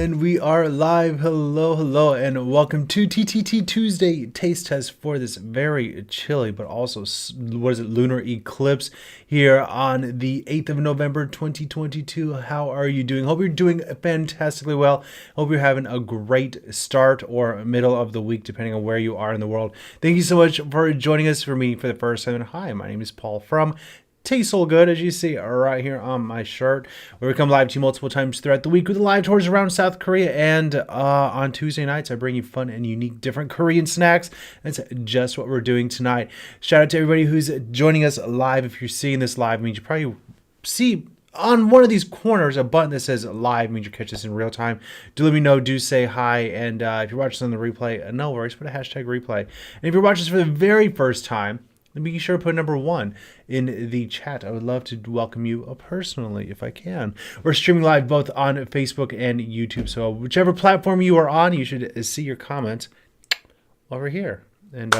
And we are live. Hello, and welcome to TTT Tuesday taste test for this very chilly, but also, lunar eclipse here on the 8th of November, 2022. How are you doing? Hope you're doing fantastically well. Hope you're having a great start or middle of the week, depending on where you are in the world. Thank you so much for joining us for me for the first time. Hi, my name is Paul from tastesseoulgood, as you see right here on my shirt, where we come live to you multiple times throughout the week with live tours around South Korea. And on Tuesday nights, I bring you fun and unique different Korean snacks. That's just what we're doing tonight. Shout out to everybody who's joining us live. If you're seeing this live, it means you probably see on one of these corners a button that says live, means you catch this in real time. Do let me know, do say hi, and if you're watching on the replay, no worries, put a hashtag replay. And if you're watching this for the very first time, then be sure to put number 1 in the chat. I would love to welcome you personally if I can. We're streaming live both on Facebook and YouTube, so whichever platform you are on, you should see your comments over here. And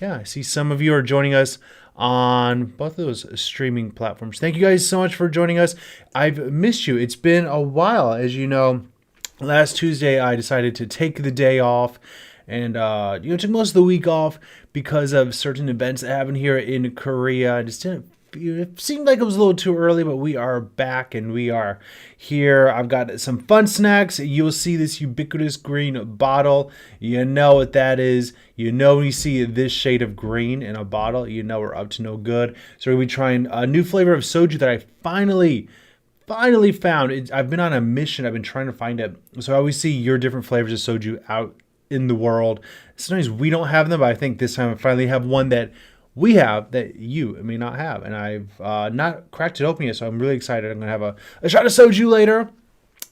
yeah, I see some of you are joining us on both of those streaming platforms. Thank you guys so much for joining us. I've missed you. It's been a while. As you know, last Tuesday I decided to take the day off and took most of the week off because of certain events that happened here in Korea. I just didn't. It seemed like it was a little too early, but we are back and we are here. I've got some fun snacks. You'll see this ubiquitous green bottle. You know what that is. You know when you see this shade of green in a bottle, you know we're up to no good. So we're going to be trying a new flavor of soju that I finally found. I've been on a mission. I've been trying to find it. So I always see your different flavors of soju out in the world. Sometimes we don't have them, but I think this time I finally have one that we have that you may not have. And I've not cracked it open yet, so I'm really excited. I'm going to have a shot of soju later.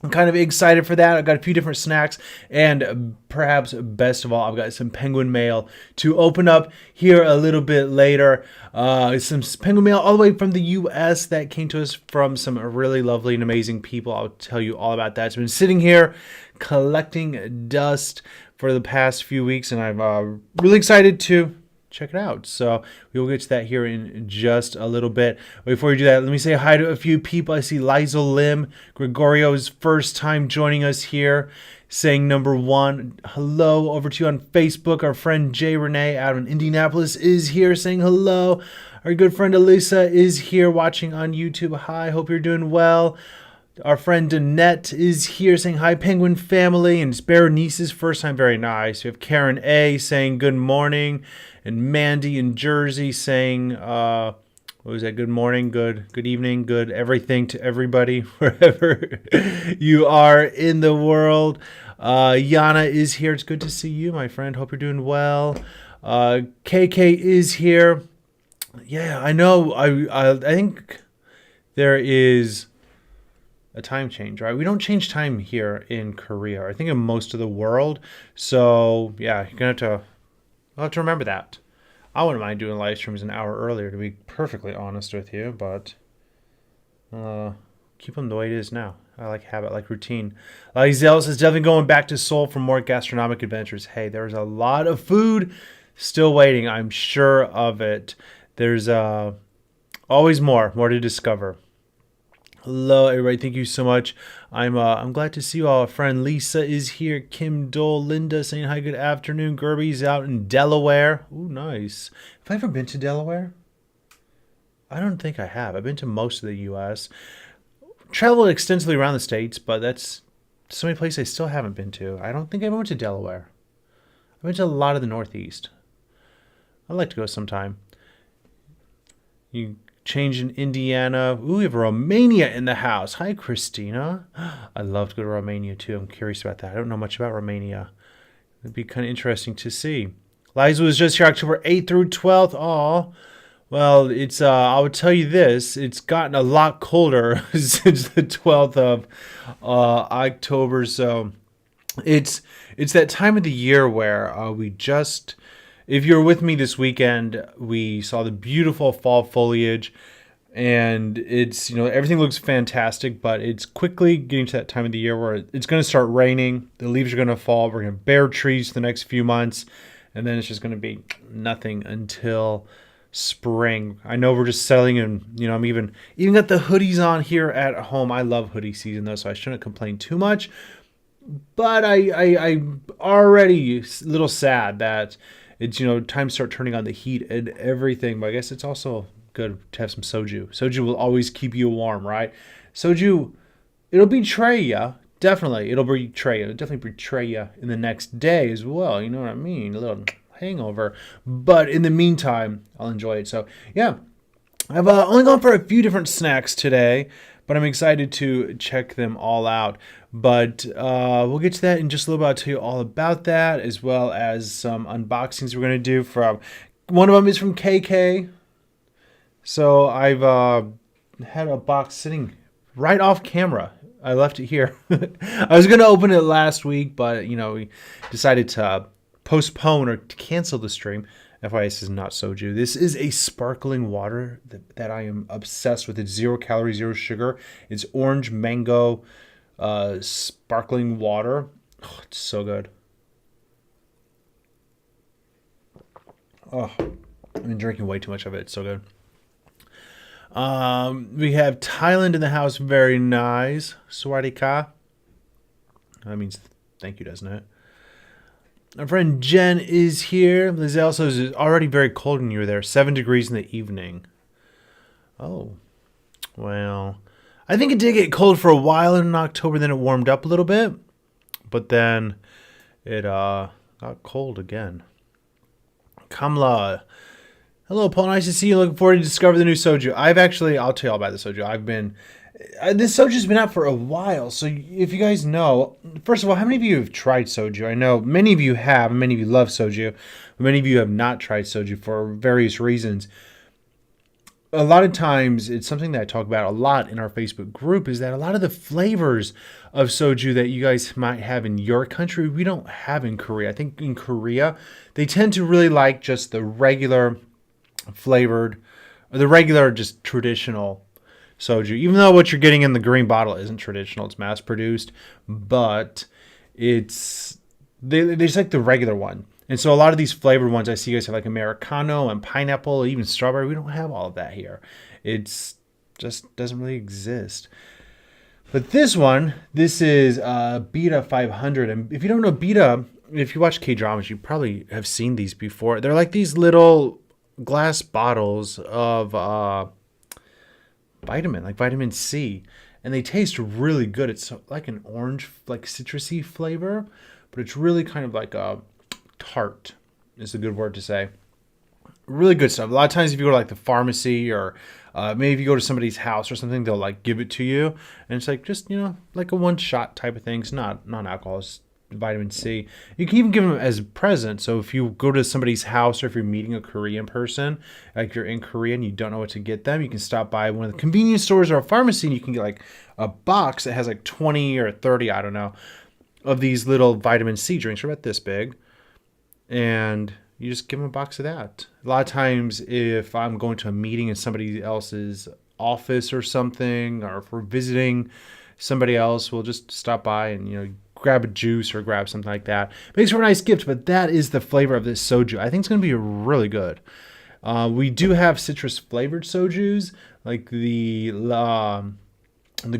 I'm kind of excited for that. I've got a few different snacks, and perhaps best of all, I've got some penguin mail to open up here a little bit later. Some penguin mail all the way from the U.S. that came to us from some really lovely and amazing people. I'll tell you all about that. It's been sitting here collecting dust for the past few weeks, and I'm really excited to check it out. So we'll get to that here in just a little bit. Before we do that, let me say hi to a few people. I see Lizel Lim, Gregorio's first time joining us here, saying number 1. Hello over to you on Facebook. Our friend Jay Renee out in Indianapolis is here saying hello. Our good friend Alyssa is here watching on YouTube. Hi, hope you're doing well. Our friend Danette is here saying hi, Penguin family. And it's Berenice's first time. Very nice. We have Karen A saying good morning. And Mandy in Jersey saying, what was that? Good morning, good evening, good everything to everybody, wherever you are in the world. Yana is here. It's good to see you, my friend. Hope you're doing well. KK is here. Yeah, I know. I think there is a time change, right? We don't change time here in Korea, I think in most of the world. So yeah, you're gonna have to remember that. I wouldn't mind doing live streams an hour earlier, to be perfectly honest with you, but keep them the way it is now. I like habit, like routine. Zealous is definitely going back to Seoul for more gastronomic adventures. Hey, there's a lot of food still waiting. I'm sure of it. There's always more to discover. Hello, everybody. Thank you so much. I'm glad to see you all. Our friend Lisa is here. Kim Dole, Linda saying hi, good afternoon. Gerby's out in Delaware. Ooh, nice. Have I ever been to Delaware? I don't think I have. I've been to most of the U.S. Traveled extensively around the States, but that's so many places I still haven't been to. I don't think I ever went to Delaware. I've been to a lot of the Northeast. I'd like to go sometime. You change in Indiana. Ooh, we have Romania in the house. Hi, Christina. I'd love to go to Romania too. I'm curious about that. I don't know much about Romania. It'd be kind of interesting to see. Liza was just here October 8th through 12th. Oh, well, it's I would tell you this. It's gotten a lot colder since the 12th of October. So it's that time of the year where we just... If you're with me this weekend, we saw the beautiful fall foliage, and it's, everything looks fantastic, but it's quickly getting to that time of the year where it's going to start raining. The leaves are going to fall. We're going to have bare trees for the next few months, and then it's just going to be nothing until spring. I know we're just settling in, I'm even got the hoodies on here at home. I love hoodie season though, so I shouldn't complain too much. But I'm already a little sad that it's, time to start turning on the heat and everything. But I guess it's also good to have some soju. Soju will always keep you warm, right? Soju, it'll betray you. Definitely. It'll betray you. It'll definitely betray you in the next day as well. You know what I mean? A little hangover. But in the meantime, I'll enjoy it. So, yeah. I've only gone for a few different snacks today, but I'm excited to check them all out. But we'll get to that in just a little bit. I'll tell you all about that, as well as some unboxings we're going to do. From one of them is from KK. So I've had a box sitting right off camera. I left it here. I was going to open it last week, but we decided to postpone or to cancel the stream. FYI, this is not soju. This is a sparkling water that I am obsessed with. It's 0 calories, 0 sugar. It's orange mango sparkling water. Oh, it's so good. Oh, I've been drinking way too much of it. It's so good. We have Thailand in the house. Very nice. Swadika. That means thank you, doesn't it? Our friend Jen is here. Lizelle says it's already very cold when you were there. 7 degrees in the evening. Oh. Well, I think it did get cold for a while in October. Then it warmed up a little bit. But then it got cold again. Kamla. Hello, Paul. Nice to see you. Looking forward to discover the new soju. I'll tell you all about the soju. This soju's been out for a while. So if you guys know, first of all, how many of you have tried soju? I know many of you have, and many of you love soju, but many of you have not tried soju for various reasons. A lot of times, it's something that I talk about a lot in our Facebook group, is that a lot of the flavors of soju that you guys might have in your country, we don't have in Korea. I think in Korea, they tend to really like just the regular flavored, or the regular just traditional soju, even though what you're getting in the green bottle isn't traditional, it's mass produced, but they just like the regular one. And so a lot of these flavored ones I see, you guys have like Americano and pineapple, even strawberry. We don't have all of that here. It's just doesn't really exist. But this is Bita 500. And if you don't know Bita, if you watch K-dramas, you probably have seen these before. They're like these little glass bottles of vitamin C, and they taste really good. It's like an orange, like citrusy flavor, but it's really kind of like a tart is a good word to say. Really good stuff. A lot of times if you go to like the pharmacy, or maybe if you go to somebody's house or something, they'll like give it to you, and it's like just like a one shot type of thing. It's not non-alcohol, it's vitamin C. You can even give them as a present. So if you go to somebody's house, or if you're meeting a Korean person, like you're in Korea and you don't know what to get them, you can stop by one of the convenience stores or a pharmacy, and you can get like a box that has like 20 or 30, I don't know, of these little vitamin C drinks. They're about this big, and you just give them a box of that. A lot of times if I'm going to a meeting in somebody else's office or something, or if we're visiting somebody else, we'll just stop by and grab a juice or grab something like that. Makes for a nice gift, but that is the flavor of this soju. I think it's going to be really good. We do have citrus flavored sojus, like the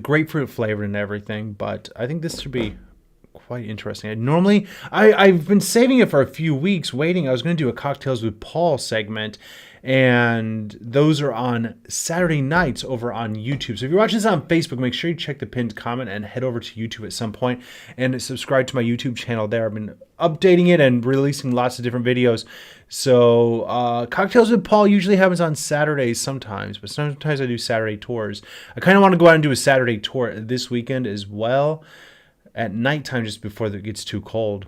grapefruit flavored and everything, but I think this should be quite interesting. I've been saving it for a few weeks, waiting. I was going to do a Cocktails with Paul segment, and those are on Saturday nights over on YouTube. So if you're watching this on Facebook, make sure you check the pinned comment and head over to YouTube at some point and subscribe to my YouTube channel there. I've been updating it and releasing lots of different videos. So Cocktails with Paul usually happens on Saturdays sometimes, but sometimes I do Saturday tours. I kind of want to go out and do a Saturday tour this weekend as well, at nighttime, just before it gets too cold.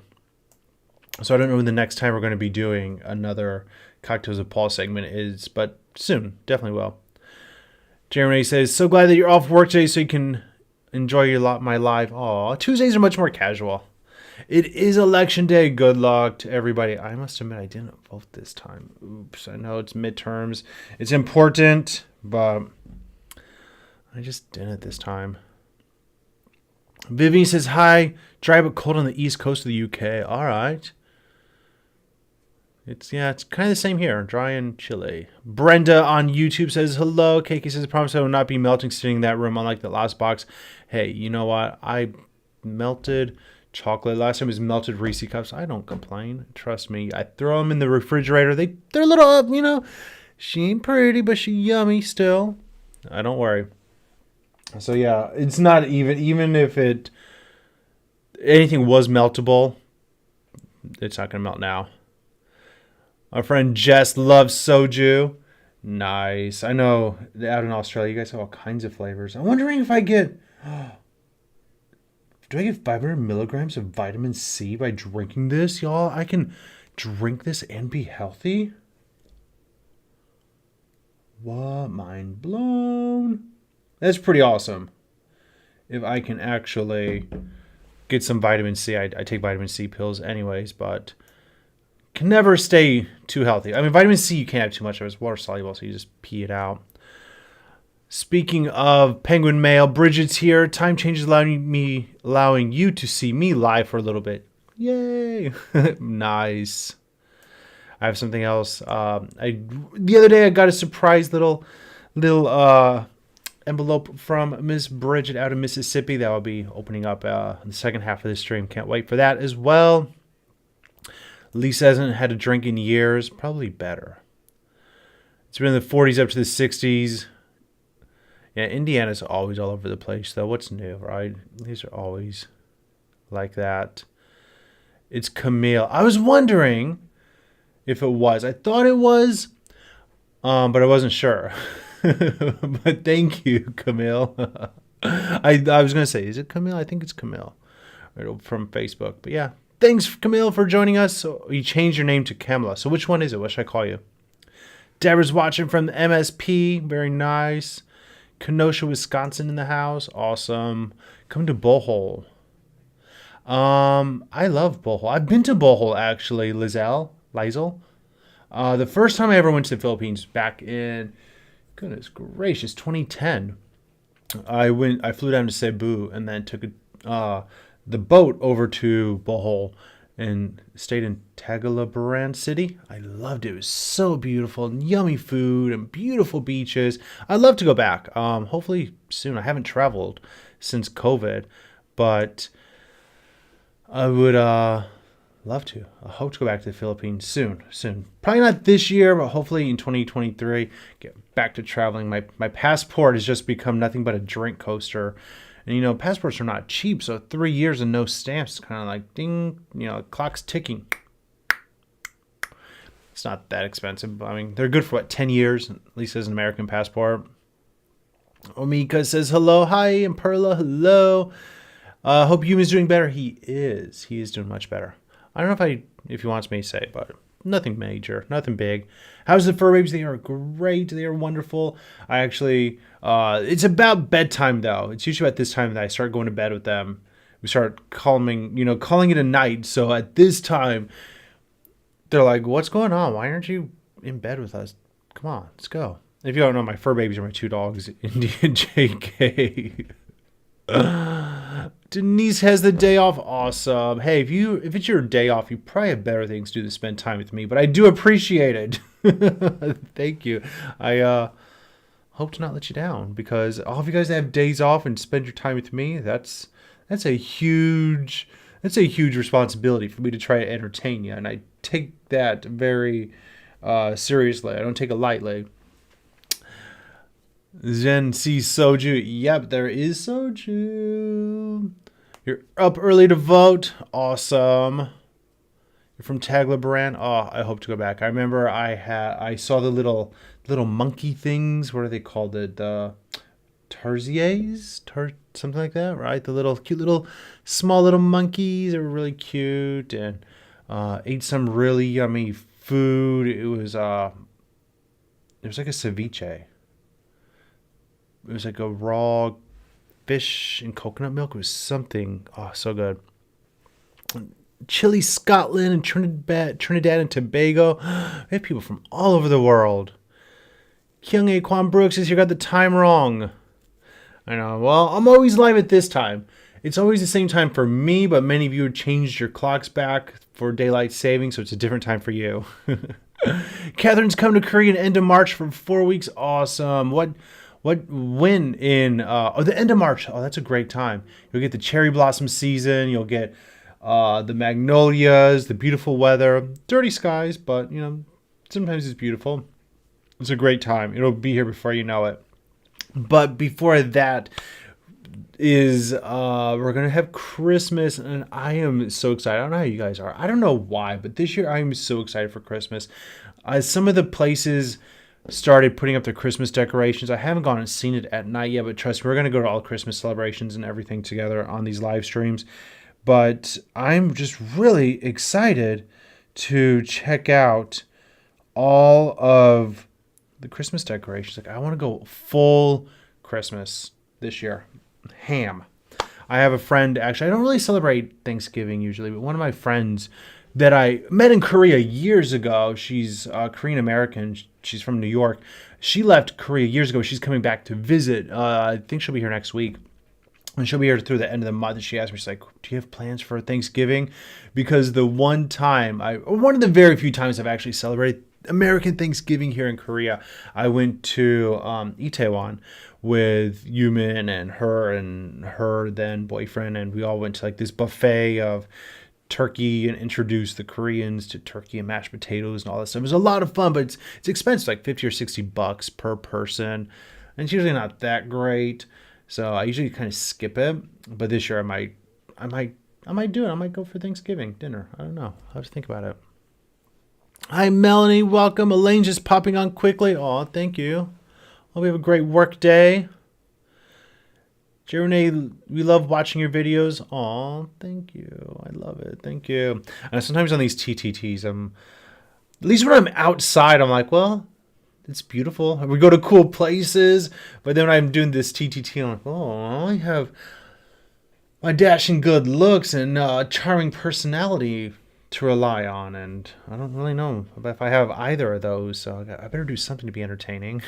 So I don't know when the next time we're going to be doing another Cocktails with Paul segment is, but soon, definitely will. Jeremy says, so glad that you're off work today so you can enjoy my live. Aw, Tuesdays are much more casual. It is election day. Good luck to everybody. I must admit, I didn't vote this time. Oops, I know it's midterms. It's important, but I just didn't this time. Vivian says, hi. Dry but cold on the east coast of the UK. All right. It's kind of the same here. Dry and chilly. Brenda on YouTube says, hello. KK says, I promise I will not be melting sitting in that room, unlike the last box. Hey, you know what? I melted chocolate. Last time it was melted Reese cups. I don't complain. Trust me. I throw them in the refrigerator. They're a little up, She ain't pretty, but she yummy still. I don't worry. So yeah, it's not even if anything was meltable, it's not gonna melt now. Our friend Jess loves soju. Nice. I know out in Australia you guys have all kinds of flavors. I'm wondering if do I get 500 milligrams of vitamin C by drinking this, y'all? I can drink this and be healthy? What? Mind blown. That's pretty awesome. If I can actually get some vitamin C. I take vitamin C pills anyways, but can never stay too healthy. I mean, vitamin C you can't have too much of. It's water soluble, so you just pee it out. Speaking of penguin mail, Bridget's here. Time changes allowing you to see me live for a little bit. Yay! Nice. I have something else. The other day I got a surprise little envelope from Miss Bridget out of Mississippi that will be opening up in the second half of the stream. Can't wait for that as well. Lisa hasn't had a drink in years. Probably better. It's been in the 40s up to the 60s. Yeah, Indiana's always all over the place, though. What's new, right? These are always like that. It's Camille. I was wondering if it was. I thought it was, but I wasn't sure. But thank you, Camille. I was going to say, is it Camille? I think it's Camille from Facebook. But yeah, thanks, Camille, for joining us. So you changed your name to Kamala. So which one is it? What should I call you? Deborah's watching from the MSP. Very nice. Kenosha, Wisconsin in the house. Awesome. Come to Bohol. I love Bohol. I've been to Bohol, actually, Lizel. The first time I ever went to the Philippines back in, goodness gracious, 2010. I flew down to Cebu and then took the boat over to Bohol and stayed in Tagbilaran City. I loved it. It was so beautiful and yummy food and beautiful beaches. I'd love to go back. Hopefully soon. I haven't traveled since COVID, but I would love to. I hope to go back to the Philippines soon. Probably not this year, but hopefully in 2023, get back to traveling. My passport has just become nothing but a drink coaster. And, passports are not cheap, so 3 years and no stamps is kind of like, ding, clock's ticking. It's not that expensive. I mean, they're good for, 10 years, at least as an American passport. Omika says hello. Hi, and Perla, hello. Hope Yuma's doing better. He is. He is doing much better. I don't know if he wants me to say, but nothing major, nothing big. How's the fur babies? They are great. They are wonderful. I actually, it's about bedtime though. It's usually at this time that I start going to bed with them. We start calling it a night. So at this time, they're like, "What's going on? Why aren't you in bed with us? Come on, let's go." If you don't know, my fur babies are my two dogs, Indy and JK. Denise has the day off. Awesome. Hey, if it's your day off, you probably have better things to do than spend time with me, but I do appreciate it. Thank you. I hope to not let you down, because all of you guys that have days off and spend your time with me, that's a huge responsibility for me to try to entertain you, and I take that very seriously. I don't take it lightly. Zen sees Soju. Yep, there is Soju. You're up early to vote. Awesome. You're from Tagbilaran. Oh, I hope to go back. I remember I saw the little monkey things. What are they called? The tarsiers? Something like that, right? The little cute little small little monkeys. They were really cute, and ate some really yummy food. It was like a ceviche. It was like a raw fish and coconut milk. It was something, so good. Chile, Scotland, and Trinidad and Tobago. We have people from all over the world. Kyung A. Kwan Brooks says you got the time wrong. I know. Well, I'm always live at this time. It's always the same time for me, but many of you have changed your clocks back for daylight saving, so it's a different time for you. Catherine's coming to Korea at the end of March for 4 weeks. Awesome. When in the end of March? Oh, that's a great time. You'll get the cherry blossom season. You'll get the magnolias, the beautiful weather, dirty skies, but sometimes it's beautiful. It's a great time. It'll be here before you know it. But before that is we're gonna have Christmas, and I am so excited. I don't know how you guys are. I don't know why, but this year I'm so excited for Christmas. Some of the places started putting up their Christmas decorations. I haven't gone and seen it at night yet, but trust me, we're gonna go to all Christmas celebrations and everything together on these live streams. But I'm just really excited to check out all of the Christmas decorations. Like, I want to go full Christmas this year. Ham. I have a friend, actually, I don't really celebrate Thanksgiving usually, but one of my friends that I met in Korea years ago, she's Korean American. She's from New York. She left Korea years ago. She's coming back to visit. I think she'll be here next week. And she'll be here through the end of the month. And she asked me, she's like, do you have plans for Thanksgiving? Because the one of the very few times I've actually celebrated American Thanksgiving here in Korea, I went to Itaewon with Yumin and her then boyfriend. And we all went to like this buffet of turkey and introduced the Koreans to turkey and mashed potatoes and all that stuff. It was a lot of fun, but it's expensive, like $50 or $60 per person. And it's usually not that great. So I usually kind of skip it, but this year I might do it. I might go for Thanksgiving dinner. I don't know. I'll have to think about it. Hi, Melanie. Welcome. Elaine just popping on quickly. Oh, thank you. Hope you have a great work day. Jeremy, we love watching your videos. Oh, thank you. I love it. Thank you. And sometimes on these TTTs, at least when I'm outside, I'm like, well, it's beautiful. We go to cool places, but then when I'm doing this TTT, I'm like, oh, I have my dashing good looks and charming personality to rely on, and I don't really know if I have either of those, so I better do something to be entertaining.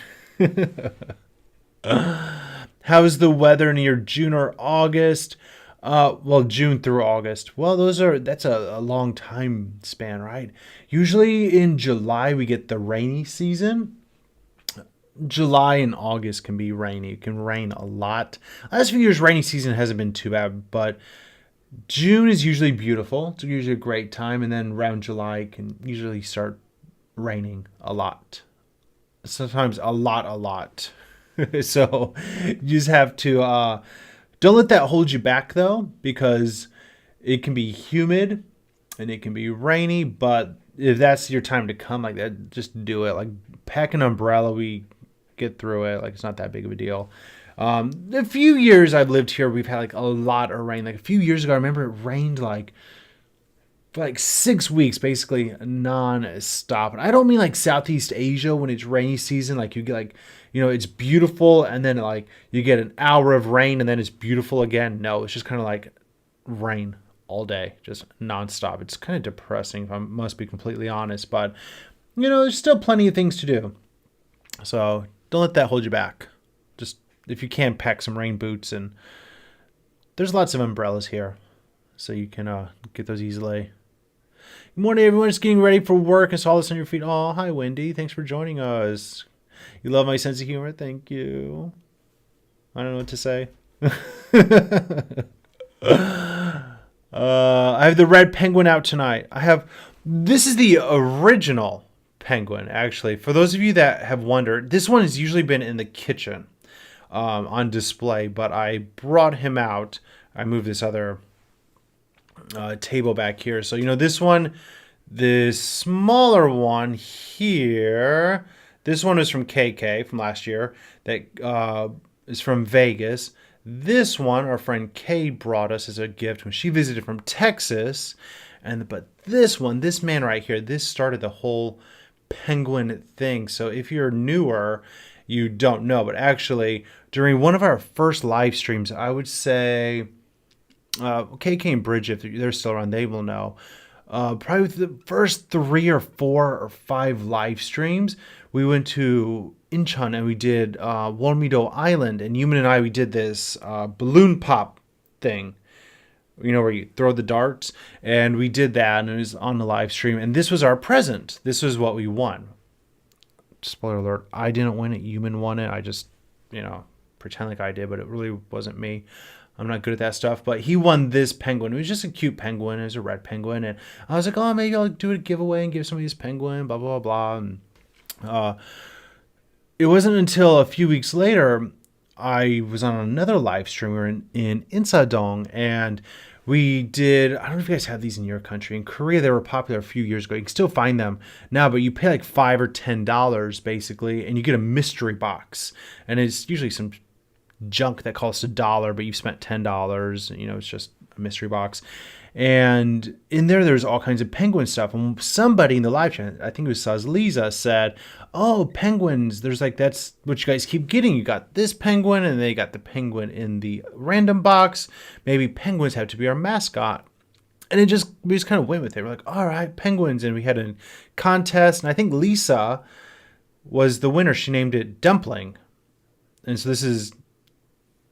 How's the weather near June or August? Well, June through August. Well, that's a long time span, right? Usually in July we get the rainy season. July and August can be rainy. It can rain a lot. Last few years, rainy season hasn't been too bad, but June is usually beautiful. It's usually a great time, and then around July it can usually start raining a lot. Sometimes a lot. So you just have to don't let that hold you back though, because it can be humid and it can be rainy. But if that's your time to come like that, just do it. Like, pack an umbrella. We get through it. Like, it's not that big of a deal. A few years I've lived here, we've had like a lot of rain. Like a few years ago, I remember it rained for like 6 weeks, basically non-stop. And I don't mean like Southeast Asia when it's rainy season. Like, you get like, it's beautiful, and then like you get an hour of rain and then it's beautiful again. No, it's just kind of like rain all day, just nonstop. It's kind of depressing, if I must be completely honest, but there's still plenty of things to do. So don't let that hold you back. Just, if you can, pack some rain boots, and there's lots of umbrellas here, so you can get those easily. Good morning, everyone. Just getting ready for work. I saw this on your feed. Oh, hi, Wendy. Thanks for joining us. You love my sense of humor. Thank you. I don't know what to say. I have the red penguin out tonight. This is the original penguin, actually. For those of you that have wondered, this one has usually been in the kitchen on display, but I brought him out. I moved this other table back here. So, this smaller one here, this one is from KK from last year, that is from Vegas. This one, our friend Kay brought us as a gift when she visited from Texas. But this one, this man right here, this started the whole penguin thing. So if you're newer, you don't know. But actually, during one of our first live streams, I would say, KK and Bridge, if they're still around, they will know. Probably the first 3 or 4 or 5 live streams, we went to Incheon and we did Wolmido Island, and Yumin and I, we did this balloon pop thing, where you throw the darts, and we did that, and it was on the live stream, and this was our present. This was what we won. Spoiler alert, I didn't win it. Yumin won it. I just, pretend like I did, but it really wasn't me. I'm not good at that stuff, but he won this penguin. It was just a cute penguin. It was a red penguin. And I was like, oh, maybe I'll do a giveaway and give somebody this penguin, blah, blah, blah, blah. And, it wasn't until a few weeks later, I was on another live stream. We were in Insadong, and we did, I don't know if you guys have these in your country. In Korea, they were popular a few years ago. You can still find them now, but you pay like $5 or $10 basically, and you get a mystery box. And it's usually some junk that costs $1, but you've spent $10. You know, it's just a mystery box. And in there's all kinds of penguin stuff. And somebody in the live chat, I think it was Lisa, said, oh, penguins, there's like, that's what you guys keep getting. You got this penguin, and they got the penguin in the random box. Maybe penguins have to be our mascot. And we just kind of went with it. We're like, all right, penguins. And we had a contest. And I think Lisa was the winner. She named it Dumpling. And so this is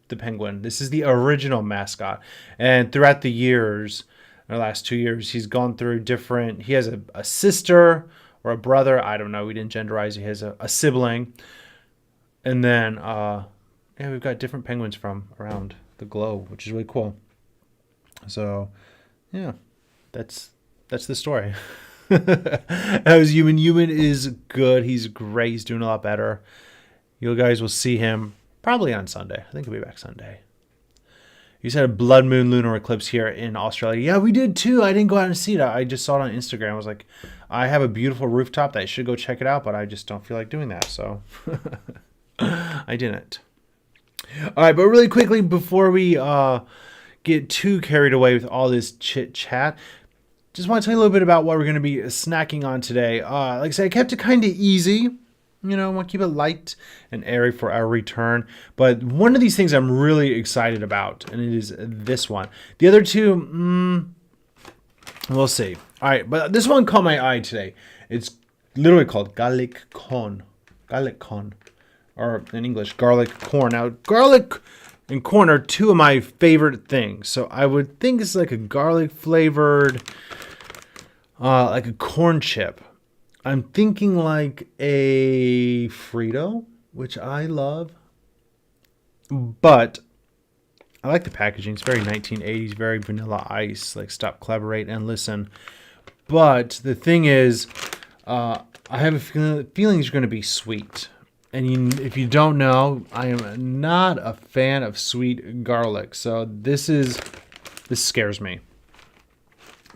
the penguin. This is the original mascot. And throughout the years, the last 2 years, he's gone through different, he has a sister or a brother. I don't know. We didn't genderize. He has a sibling. And then, we've got different penguins from around the globe, which is really cool. So, yeah, that's the story. As Human is good. He's great. He's doing a lot better. You guys will see him probably on Sunday. I think he'll be back Sunday. You said a blood moon lunar eclipse here in Australia. Yeah, we did too. I didn't go out and see it. I just saw it on Instagram. I was like, I have a beautiful rooftop that I should go check it out, but I just don't feel like doing that. So I didn't. All right, but really quickly before we get too carried away with all this chit chat, just want to tell you a little bit about what we're going to be snacking on today. Like I said, I kept it kind of easy. You know, I want to keep it light and airy for our return. But one of these things I'm really excited about, and it is this one. The other two, we'll see. All right, but this one caught my eye today. It's literally called garlic corn. Garlic corn. Or in English, garlic corn. Now, garlic and corn are two of my favorite things. So I would think it's like a garlic flavored, like a corn chip. I'm thinking like a Frito, which I love. But I like the packaging. It's very 1980s, very Vanilla Ice, like stop, collaborate, and listen. But the thing is, I have a feeling it's going to be sweet. And if you don't know, I am not a fan of sweet garlic. So this scares me.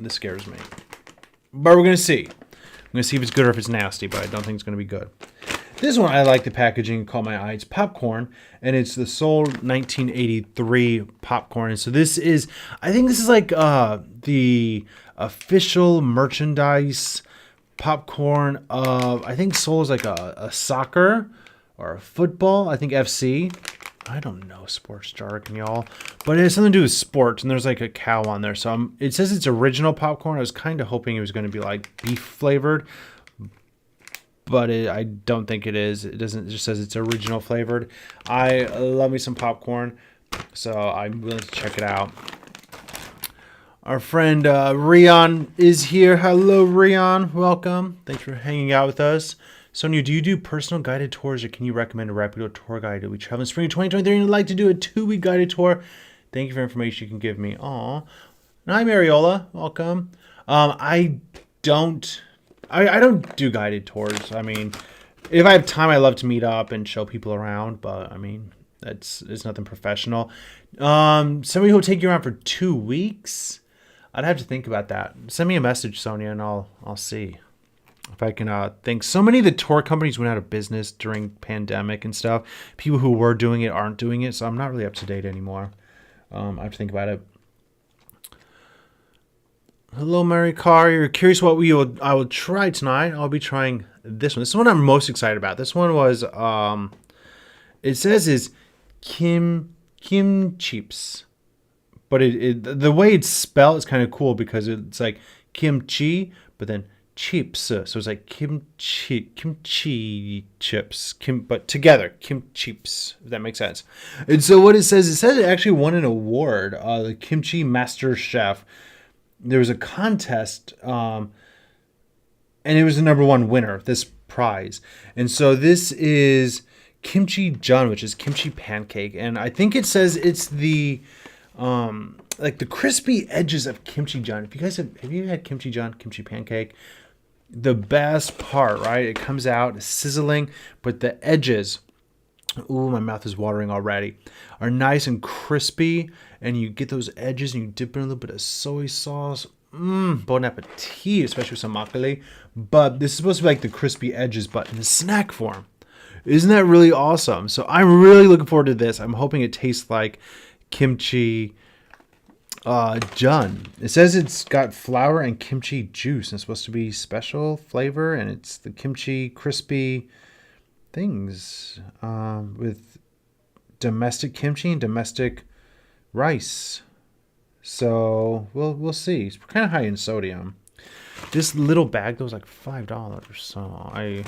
This scares me. But we're going to see. I'm going to see if it's good or if it's nasty, but I don't think it's going to be good. This one, I like the packaging, caught my eye. It's popcorn, and it's the Seoul 1983 popcorn. And so I think this is like the official merchandise popcorn of, I think Seoul is like a soccer or a football, I think FC. I don't know sports jargon, y'all, but it has something to do with sports, and there's like a cow on there. So it says it's original popcorn. I was kind of hoping it was going to be like beef flavored, but I don't think it is. It doesn't. It just says it's original flavored. I love me some popcorn, so I'm willing to check it out. Our friend Rion is here. Hello, Rion. Welcome. Thanks for hanging out with us. Sonia, do you do personal guided tours, or can you recommend a reputable tour guide? We travel in spring 2023 and would like to do a 2-week guided tour. Thank you for information you can give me. Aw. Hi, Mariola. Welcome. I don't do guided tours. I mean, if I have time, I love to meet up and show people around, but I mean, it's nothing professional. Somebody who will take you around for 2 weeks? I'd have to think about that. Send me a message, Sonia, and I'll see if I can think. So many of the tour companies went out of business during pandemic and stuff. People who were doing it aren't doing it, so I'm not really up to date anymore. I have to think about it. Hello, Mary Carr. You're curious what I will try tonight. I'll be trying this one. This is one I'm most excited about. This one was it says is kimchips. But the way it's spelled is kind of cool because it's like kimchi, but then chips. So it's like kimchi chips, but together, kimchips, if that makes sense. And so what it says it actually won an award, the Kimchi Master Chef. There was a contest, and it was the #1 winner, this prize. And so this is kimchi jun, which is kimchi pancake. And I think it says it's the like the crispy edges of kimchi jjigae. If you guys have you had kimchi jjigae, kimchi pancake? The best part, right? It comes out sizzling, but the edges, ooh, my mouth is watering already, are nice and crispy, and you get those edges and you dip in a little bit of soy sauce. Bon appetit, especially with some makgeolli. But this is supposed to be like the crispy edges, but in snack form. Isn't that really awesome? So I'm really looking forward to this. I'm hoping it tastes like kimchi jjigae. It says it's got flour and kimchi juice, and it's supposed to be special flavor, and it's the kimchi crispy things with domestic kimchi and domestic rice. So we'll see. It's kind of high in sodium. This little bag though was like $5, so I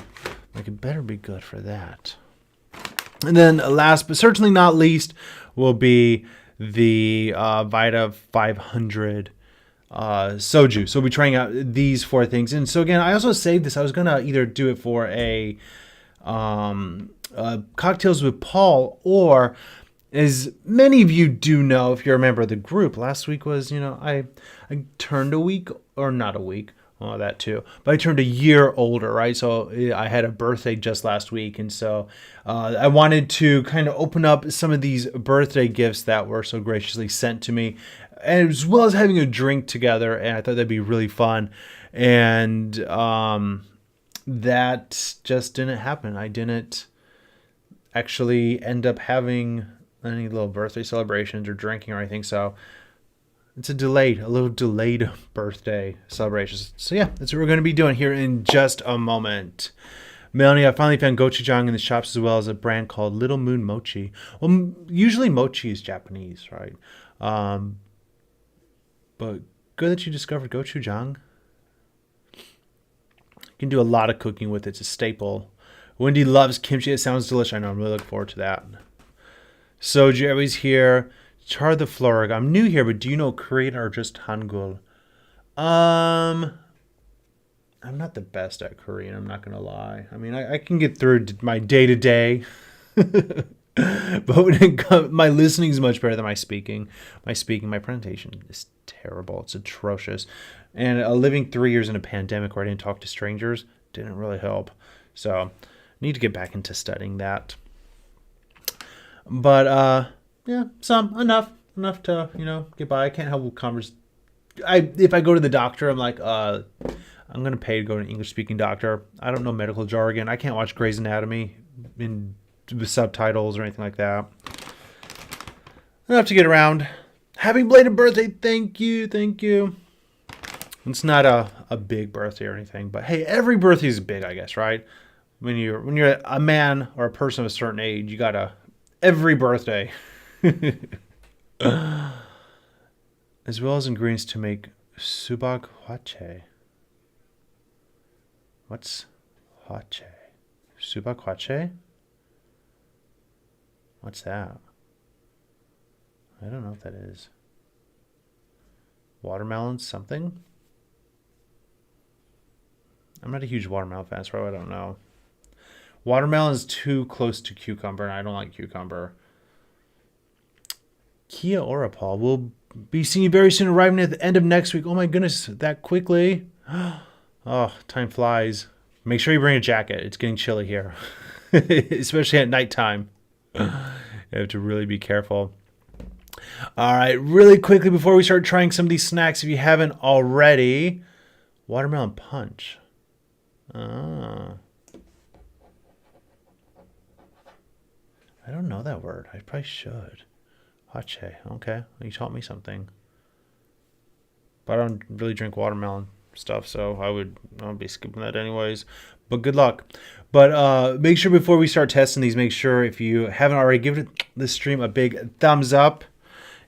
like it better be good for that. And then last but certainly not least will be the Vita 500 Soju. So we'll be trying out these 4 things. And so again, I also saved this. I was gonna either do it for a cocktails with Paul, or as many of you do know, if you're a member of the group, last week was, I turned a week, or not a week, well, that too, but I turned a year older, right? So I had a birthday just last week, and so I wanted to kind of open up some of these birthday gifts that were so graciously sent to me, as well as having a drink together, and I thought that'd be really fun, and that just didn't happen. I didn't actually end up having any little birthday celebrations or drinking or anything, so it's a little delayed birthday celebration. So yeah, that's what we're going to be doing here in just a moment. Melanie, I finally found gochujang in the shops, as well as a brand called Little Moon Mochi. Well, usually mochi is Japanese, right? But good that you discovered gochujang. You can do a lot of cooking with it. It's a staple. Wendy loves kimchi. It sounds delicious. I know. I'm really looking forward to that. Soju, everybody's here. Char the Florg. I'm new here, but do you know Korean or just Hangul? I'm not the best at Korean. I'm not gonna lie. I mean, I can get through my day to day, but when it comes, my listening is much better than my speaking. My pronunciation is terrible. It's atrocious, and living 3 years in a pandemic where I didn't talk to strangers didn't really help. So, I need to get back into studying that. But yeah, enough to get by. I can't help with converse. If I go to the doctor, I'm like, I'm gonna pay to go to an English speaking doctor. I don't know medical jargon. I can't watch Grey's Anatomy with subtitles or anything like that. Enough to get around. Happy belated birthday! Thank you. It's not a big birthday or anything, but hey, every birthday is big, I guess, right? When you're a man or a person of a certain age, you gotta every birthday. As well as ingredients to make subak hwache. What's hwache? Subak hwache? What's that? I don't know what that is. Watermelon something? I'm not a huge watermelon fan, so I don't know. Watermelon is too close to cucumber, and I don't like cucumber. Kia ora, Paul. We'll be seeing you very soon, arriving at the end of next week. Oh my goodness, that quickly. Oh, time flies. Make sure you bring a jacket. It's getting chilly here, especially at nighttime. You have to really be careful. All right, really quickly before we start trying some of these snacks, if you haven't already, watermelon punch. I don't know that word. I probably should. Hache. Okay. You taught me something. But I don't really drink watermelon stuff, so I'll be skipping that anyways. But good luck. But make sure before we start testing these, make sure if you haven't already, give this stream a big thumbs up,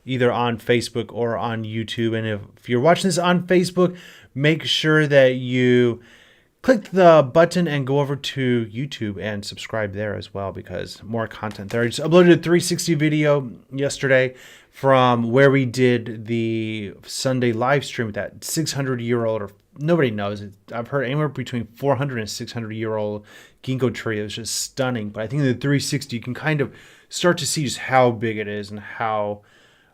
either on Facebook or on YouTube. And if you're watching this on Facebook, make sure that you click the button and go over to YouTube and subscribe there as well, because more content there. I just uploaded a 360 video yesterday from where we did the Sunday live stream with that 600-year-old, or nobody knows. I've heard anywhere between 400 and 600-year-old ginkgo tree. It was just stunning. But I think in the 360 you can kind of start to see just how big it is and how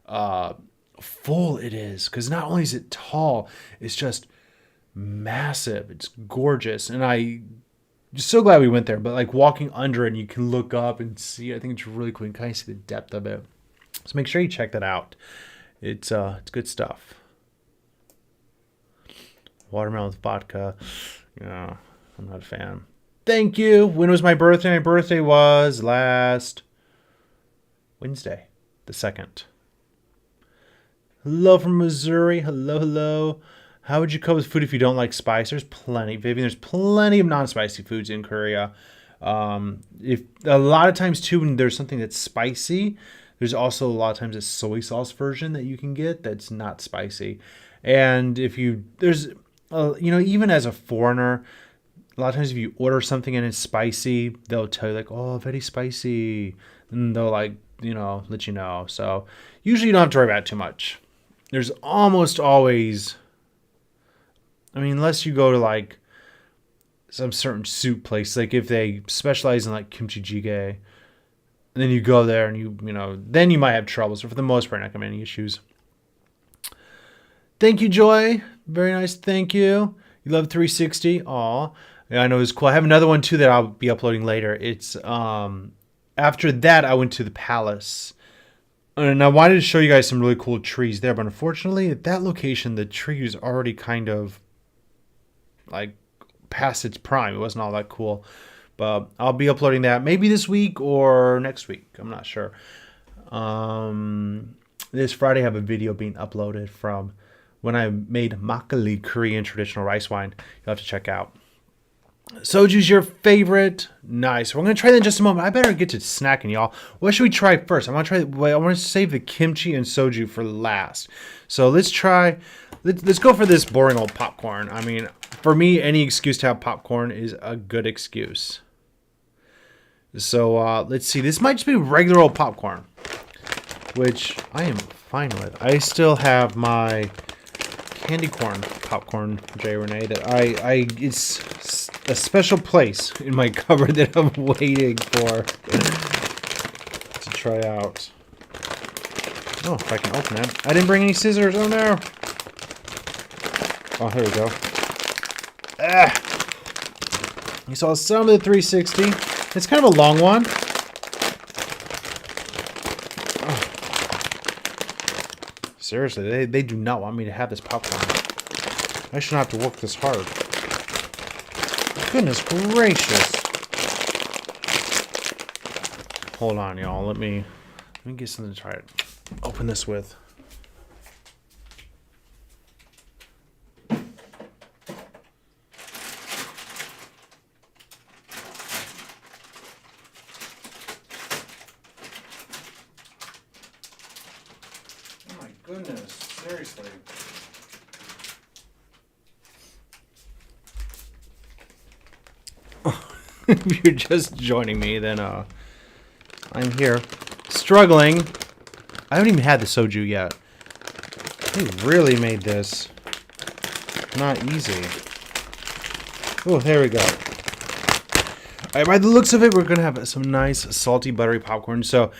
full it is. Because not only is it tall, it's just massive. It's gorgeous. And I'm so glad we went there. But like walking under it, and you can look up and see. I think it's really cool. You can kind of see the depth of it. So make sure you check that out. It's good stuff. Watermelon with vodka. Yeah, I'm not a fan. Thank you. When was my birthday? My birthday was last Wednesday, the 2nd. Hello from Missouri. Hello, hello. How would you cope with food if you don't like spice? There's plenty, Vivian. There's plenty of non-spicy foods in Korea. If a lot of times too, when there's something that's spicy, there's also a lot of times a soy sauce version that you can get that's not spicy. And if you even as a foreigner, a lot of times if you order something and it's spicy, they'll tell you like, oh, very spicy, and they'll like let you know. So usually you don't have to worry about it too much. There's almost always, unless you go to like some certain soup place, like if they specialize in like kimchi jjigae, and then you go there and then you might have trouble. So for the most part, not gonna be any issues. Thank you, Joy. Very nice. Thank you. You love 360. Aw. Yeah, I know it's cool. I have another one too that I'll be uploading later. It's after that I went to the palace. And I wanted to show you guys some really cool trees there, but unfortunately at that location the tree is already kind of like past its prime. It wasn't all that cool. But I'll be uploading that maybe this week or next week. I'm not sure. This Friday I have a video being uploaded from when I made makgeolli, Korean traditional rice wine. You'll have to check out. Soju's your favorite. Nice. We're going to try that in just a moment. I better get to snacking, y'all. What should we try first? I want to save the kimchi and soju for last. So let's go for this boring old popcorn. For me, any excuse to have popcorn is a good excuse. So let's see. This might just be regular old popcorn, which I am fine with. I still have my candy corn popcorn, J. Renee, that it's a special place in my cupboard that I'm waiting for to try out. Oh, if I can open it. I didn't bring any scissors. Oh no. Oh, here we go. You saw some of the 360. It's kind of a long one. Seriously, they do not want me to have this popcorn. I shouldn't have to work this hard. Goodness gracious. Hold on, y'all. Let me get something to try it. Open this with. Goodness, seriously. If you're just joining me, then I'm here struggling. I haven't even had the soju yet. They really made this not easy. Oh, there we go. All right, by the looks of it, we're gonna have some nice salty buttery popcorn. So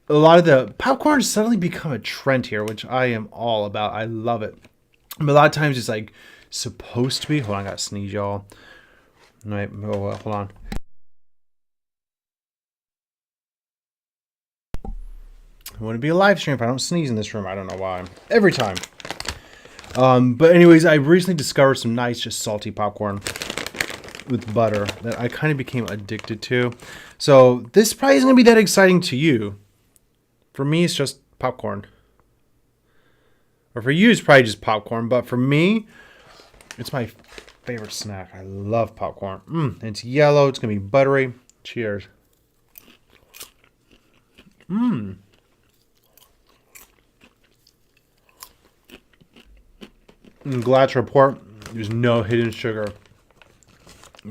a lot of the popcorn has suddenly become a trend here, which I am all about. I love it. But a lot of times it's like supposed to be. Hold on, I got to sneeze, y'all. All right, hold on. I want to be a live stream if I don't sneeze in this room. I don't know why. Every time. But anyways, I recently discovered some nice, just salty popcorn with butter that I kind of became addicted to. So this probably isn't going to be that exciting to you. For me, it's just popcorn. Or for you, it's probably just popcorn. But for me, it's my favorite snack. I love popcorn. It's yellow. It's going to be buttery. Cheers. I'm glad to report there's no hidden sugar.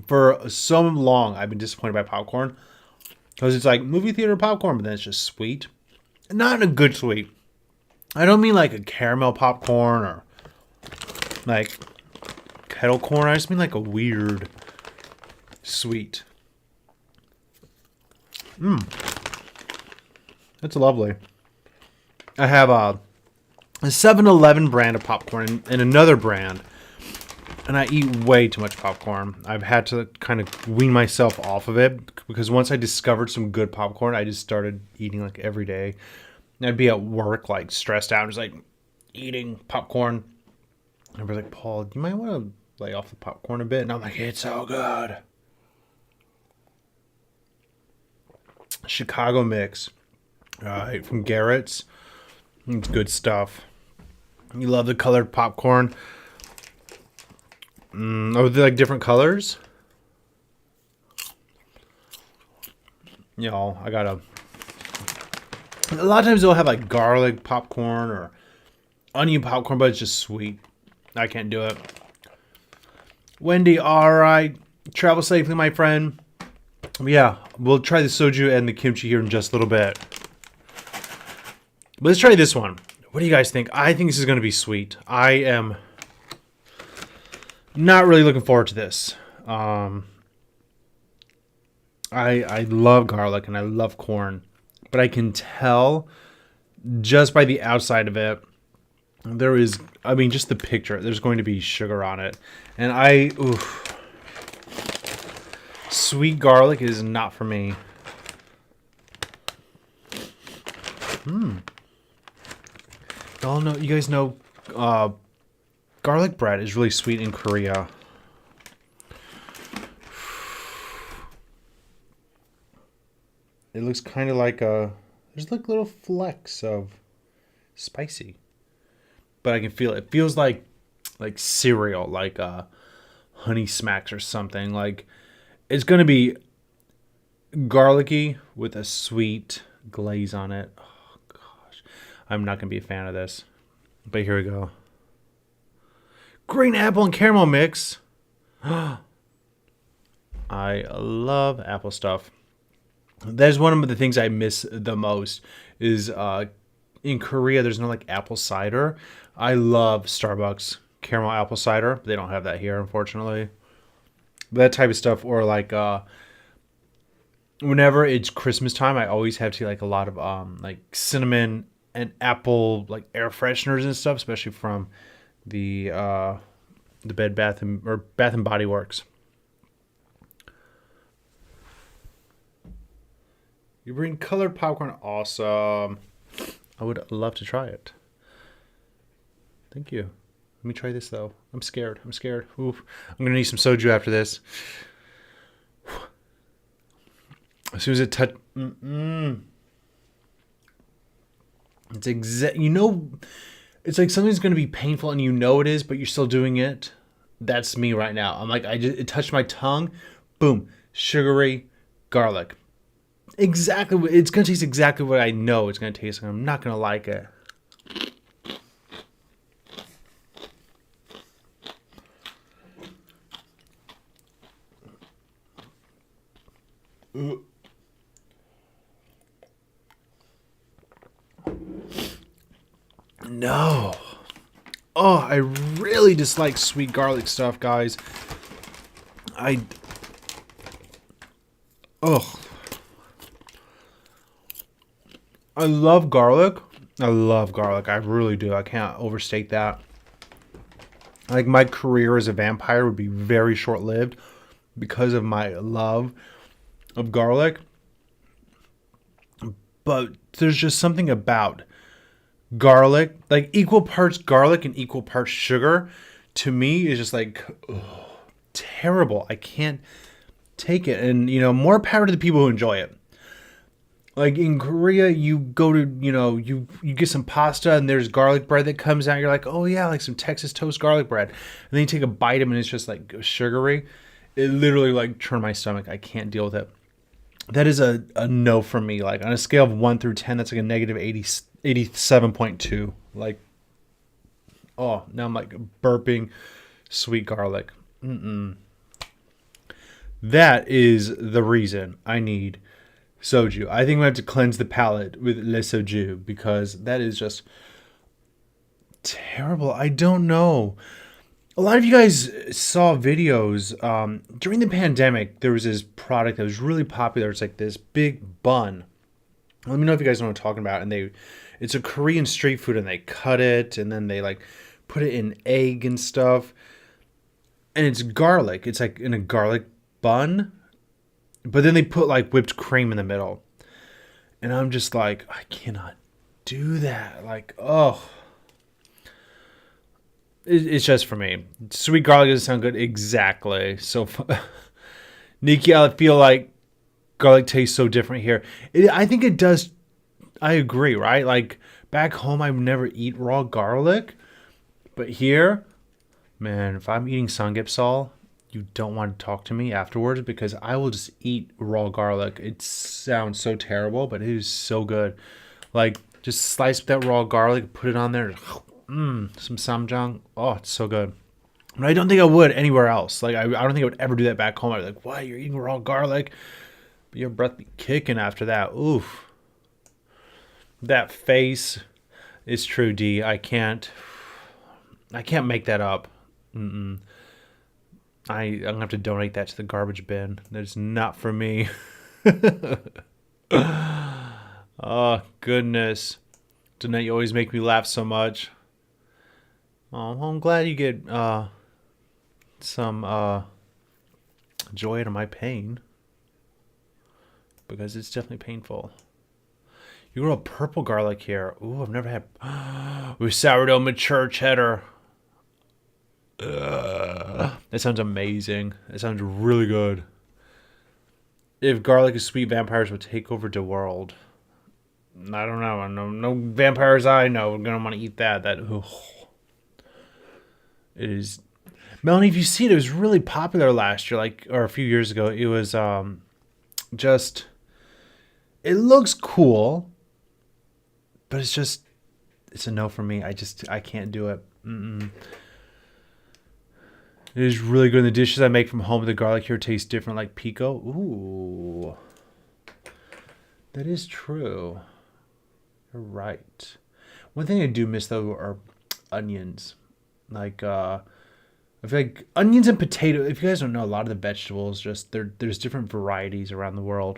For so long, I've been disappointed by popcorn. Because it's like movie theater popcorn, but then it's just sweet. Not in a good sweet. I don't mean like a caramel popcorn or like kettle corn. I just mean like a weird sweet. That's lovely. I have a 7-Eleven brand of popcorn and another brand, and I eat way too much popcorn. I've had to kind of wean myself off of it because once I discovered some good popcorn, I just started eating like every day. And I'd be at work like stressed out, just like eating popcorn. And I'd be like, Paul, you might want to lay off the popcorn a bit. And I'm like, it's so good. Chicago mix, from Garrett's. It's good stuff. You love the colored popcorn. Oh, they're like different colors. You know, I got a lot of times they'll have like garlic popcorn or onion popcorn, but it's just sweet. I can't do it. Wendy, all right. Travel safely, my friend. Yeah, we'll try the soju and the kimchi here in just a little bit. But let's try this one. What do you guys think? I think this is going to be sweet. I am not really looking forward to this. I love garlic and I love corn, but I can tell just by the outside of it, there is, I mean, just the picture, there's going to be sugar on it. And sweet garlic is not for me. Y'all know, you guys know, garlic bread is really sweet in Korea. It looks kind of like there's like little flecks of spicy. But I can feel it. It feels like cereal, like Honey Smacks or something. Like it's going to be garlicky with a sweet glaze on it. Oh, gosh. I'm not going to be a fan of this. But here we go. Green apple and caramel mix. I love apple stuff. That is one of the things I miss the most is in Korea, there's no like apple cider. I love Starbucks caramel apple cider. They don't have that here, unfortunately. That type of stuff, or like whenever it's Christmas time, I always have to like a lot of like cinnamon and apple like air fresheners and stuff, especially from the Bath and Body Works. You bring colored popcorn, awesome. I would love to try it. Thank you. Let me try this though. I'm scared. Oof. I'm gonna need some soju after this. As soon as it touch, it's it's like something's gonna be painful and you know it is, but you're still doing it. That's me right now. I'm like, it touched my tongue. Boom, sugary garlic. Exactly, it's gonna taste exactly what I know it's gonna taste, and I'm not gonna like it. No. Oh, I really dislike sweet garlic stuff, guys. Oh. I love garlic. I really do. I can't overstate that. Like my career as a vampire would be very short-lived because of my love of garlic. But there's just something about garlic, like equal parts garlic and equal parts sugar, to me is just like terrible. I can't take it. And more power to the people who enjoy it. Like in Korea, you go to, you get some pasta and there's garlic bread that comes out. You're like, oh yeah, like some Texas toast garlic bread. And then you take a bite of it and it's just like sugary. It literally like turned my stomach. I can't deal with it. That is a no for me. Like on a scale of 1 through 10, that's like a negative 87.2. Like, oh, now I'm like burping sweet garlic. That is the reason I need soju. I think we have to cleanse the palate with le soju because that is just terrible. I don't know. A lot of you guys saw videos during the pandemic. There was this product that was really popular. It's like this big bun. Let me know if you guys know what I'm talking about. And It's a Korean street food, and they cut it, and then they like put it in egg and stuff, and it's garlic. It's like in a garlic bun, but then they put like whipped cream in the middle, and I'm just like, I cannot do that. Like, oh, it's just for me. Sweet garlic doesn't sound good. Exactly. So, Nikki, I feel like garlic tastes so different here. I think it does. I agree, right? Like back home, I would never eat raw garlic, but here, man, if I'm eating samgyeopsal, you don't want to talk to me afterwards because I will just eat raw garlic. It sounds so terrible, but it is so good. Like just slice that raw garlic, put it on there, some samjang. Oh, it's so good. But I don't think I would anywhere else. Like I don't think I would ever do that back home. I'd be like, "Why you're eating raw garlic?" But your breath be kicking after that. Oof. That face is true, D. I can't make that up. I'm gonna have to donate that to the garbage bin. That's not for me. Oh goodness, Donate, you always make me laugh so much. Oh, well, I'm glad you get some joy out of my pain, because it's definitely painful. You grow a purple garlic here. Ooh, I've never had with sourdough mature cheddar. That sounds amazing. That sounds really good. If garlic is sweet, vampires would take over the world. I don't know. No vampires I know are gonna want to eat that. It is. Melanie, if you see it, it was really popular last year, or a few years ago. It was just. It looks cool, but it's a no for me. I can't do it. It is really good in the dishes I make from home. The garlic here tastes different, like pico. Ooh, that is true. You're right. One thing I do miss though are onions. Like I feel like onions and potato. If you guys don't know, a lot of the vegetables there's different varieties around the world.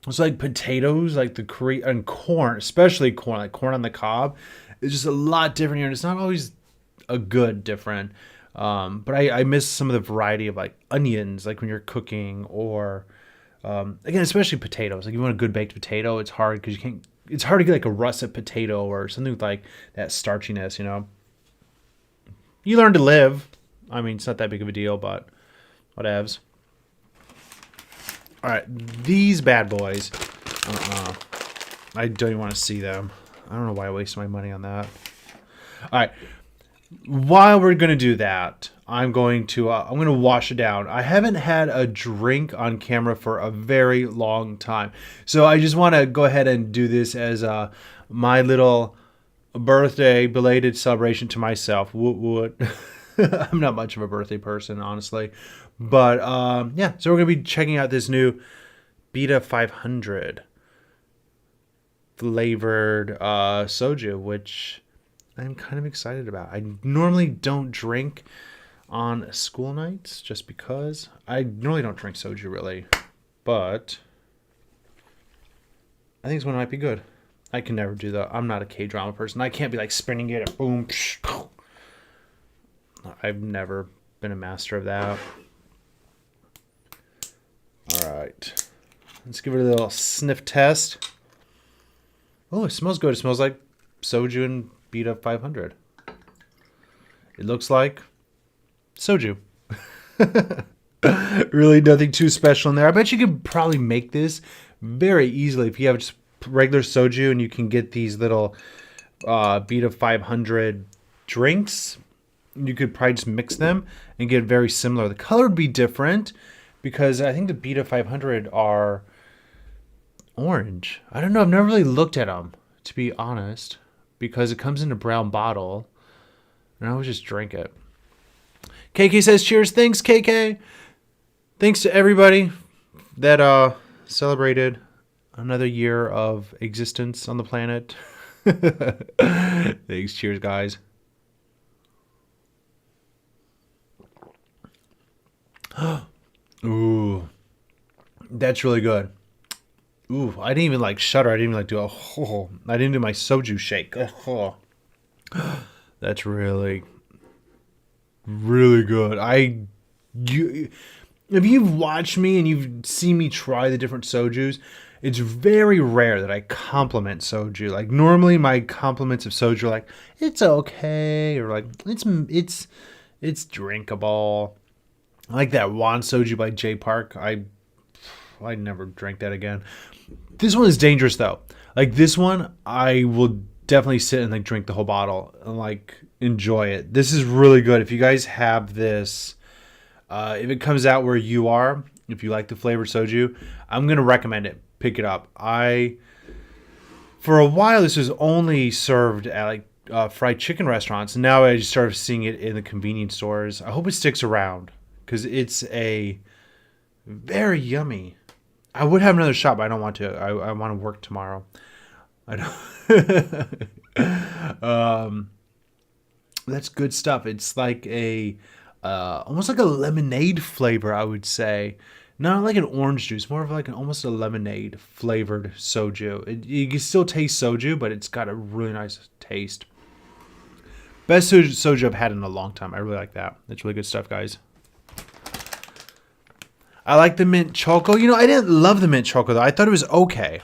It's like potatoes, like the Korean, and corn, especially corn, like corn on the cob. It's just a lot different here, and it's not always a good different. But I miss some of the variety of like onions, like when you're cooking, or again, especially potatoes. Like you want a good baked potato, it's hard because you can't. It's hard to get like a russet potato or something with like that starchiness. You learn to live. I mean, it's not that big of a deal, but whatevs. All right, these bad boys. I don't even want to see them. I don't know why I wasted my money on that. All right. While we're gonna do that, I'm gonna wash it down. I haven't had a drink on camera for a very long time, so I just want to go ahead and do this as my little birthday belated celebration to myself. Woot. I'm not much of a birthday person, honestly, but yeah. So we're gonna be checking out this new Bita 500 flavored soju, which I'm kind of excited about. I normally don't drink on school nights just because I normally don't drink soju really, but I think this one might be good. I can never do that. I'm not a K-drama person. I can't be like spinning it and boom. I've never been a master of that. All right. Let's give it a little sniff test. Oh, it smells good. It smells like soju and Bita 500. It looks like soju. Really nothing too special in there. I bet you could probably make this very easily if you have just regular soju and you can get these little Bita 500 drinks. You could probably just mix them and get very similar. The color would be different because I think the Bita 500 are orange. I don't know. I've never really looked at them, to be honest, because it comes in a brown bottle, and I always just drink it. KK says cheers. Thanks, KK. Thanks to everybody that celebrated another year of existence on the planet. Thanks. Cheers, guys. Ooh, that's really good. Ooh, I didn't even like shudder. I didn't even like do a oh. I didn't do my soju shake. Oh, that's really, really good. You, if you've watched me and you've seen me try the different sojus, it's very rare that I compliment soju. Like normally, my compliments of soju are like it's okay or like it's drinkable. I like that Wan Soju by J Park. I never drank that again. This one is dangerous though. Like this one, I will definitely sit and like drink the whole bottle and like enjoy it. This is really good. If you guys have this, if it comes out where you are, if you like the flavored soju, I'm gonna recommend it. Pick it up. For a while this was only served at like fried chicken restaurants. Now I just started seeing it in the convenience stores. I hope it sticks around because it's a very yummy. I would have another shot, but I don't want to. I want to work tomorrow. I don't. That's good stuff. It's like a almost like a lemonade flavor, I would say. Not like an orange juice, more of like almost a lemonade flavored soju. You can still taste soju, but it's got a really nice taste. Best soju I've had in a long time. I really like that. That's really good stuff, guys. I like the mint choco. You know, I didn't love the mint choco though. I thought it was okay.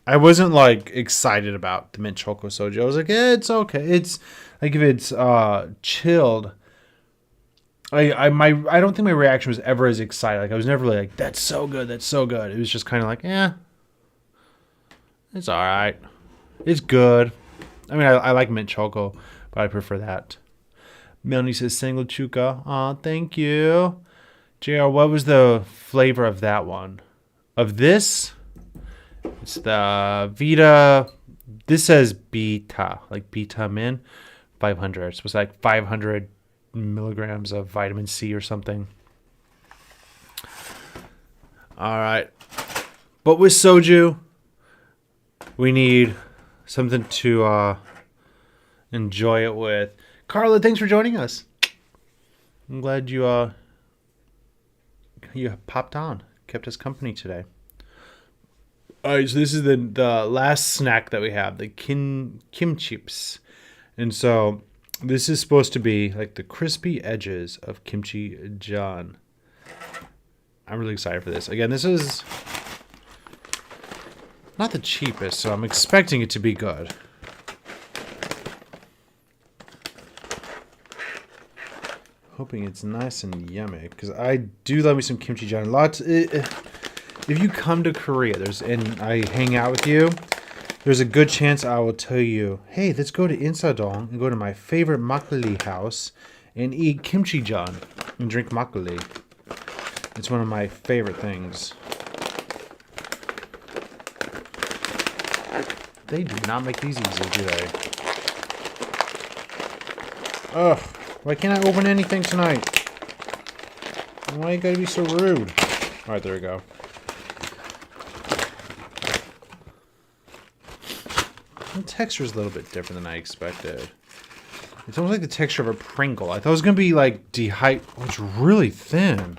I wasn't like excited about the mint choco soju. I was like, it's okay. It's like if it's chilled. I don't think my reaction was ever as excited. Like I was never really like, that's so good, that's so good. It was just kind of like, yeah, it's all right. It's good. I mean, I like mint choco, but I prefer that. Melanie says single chuka. Aw, thank you. JR, what was the flavor of that one? Of this? It's the Vita. This says Bita, like Bita Min, 500. It's supposed to like 500 milligrams of vitamin C or something. All right. But with soju, we need something to enjoy it with. Carla, thanks for joining us. I'm glad you popped on, kept us company today. All right, so this is the last snack that we have, the kimchips. And so this is supposed to be like the crispy edges of kimchi John. I'm really excited for this. Again, this is not the cheapest, so I'm expecting it to be good. Hoping it's nice and yummy because I do love me some kimchi John. If you come to Korea, and I hang out with you, there's a good chance I will tell you, hey, let's go to Insadong and go to my favorite makgeolli house and eat kimchi John and drink makgeolli. It's one of my favorite things. They do not make these easy, do they? Ugh. Why can't I open anything tonight? Why you gotta be so rude? Alright, there we go. The texture is a little bit different than I expected. It's almost like the texture of a Pringle. I thought it was gonna be like Oh, it's really thin.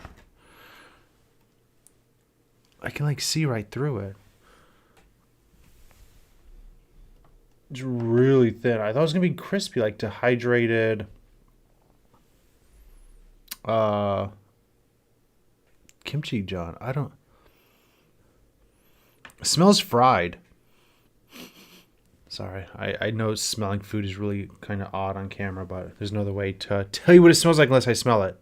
I can like see right through it. It's really thin. I thought it was gonna be crispy, like dehydrated. Kimchi John. It smells fried. Sorry, I know smelling food is really kind of odd on camera, but there's no other way to tell you what it smells like unless I smell it.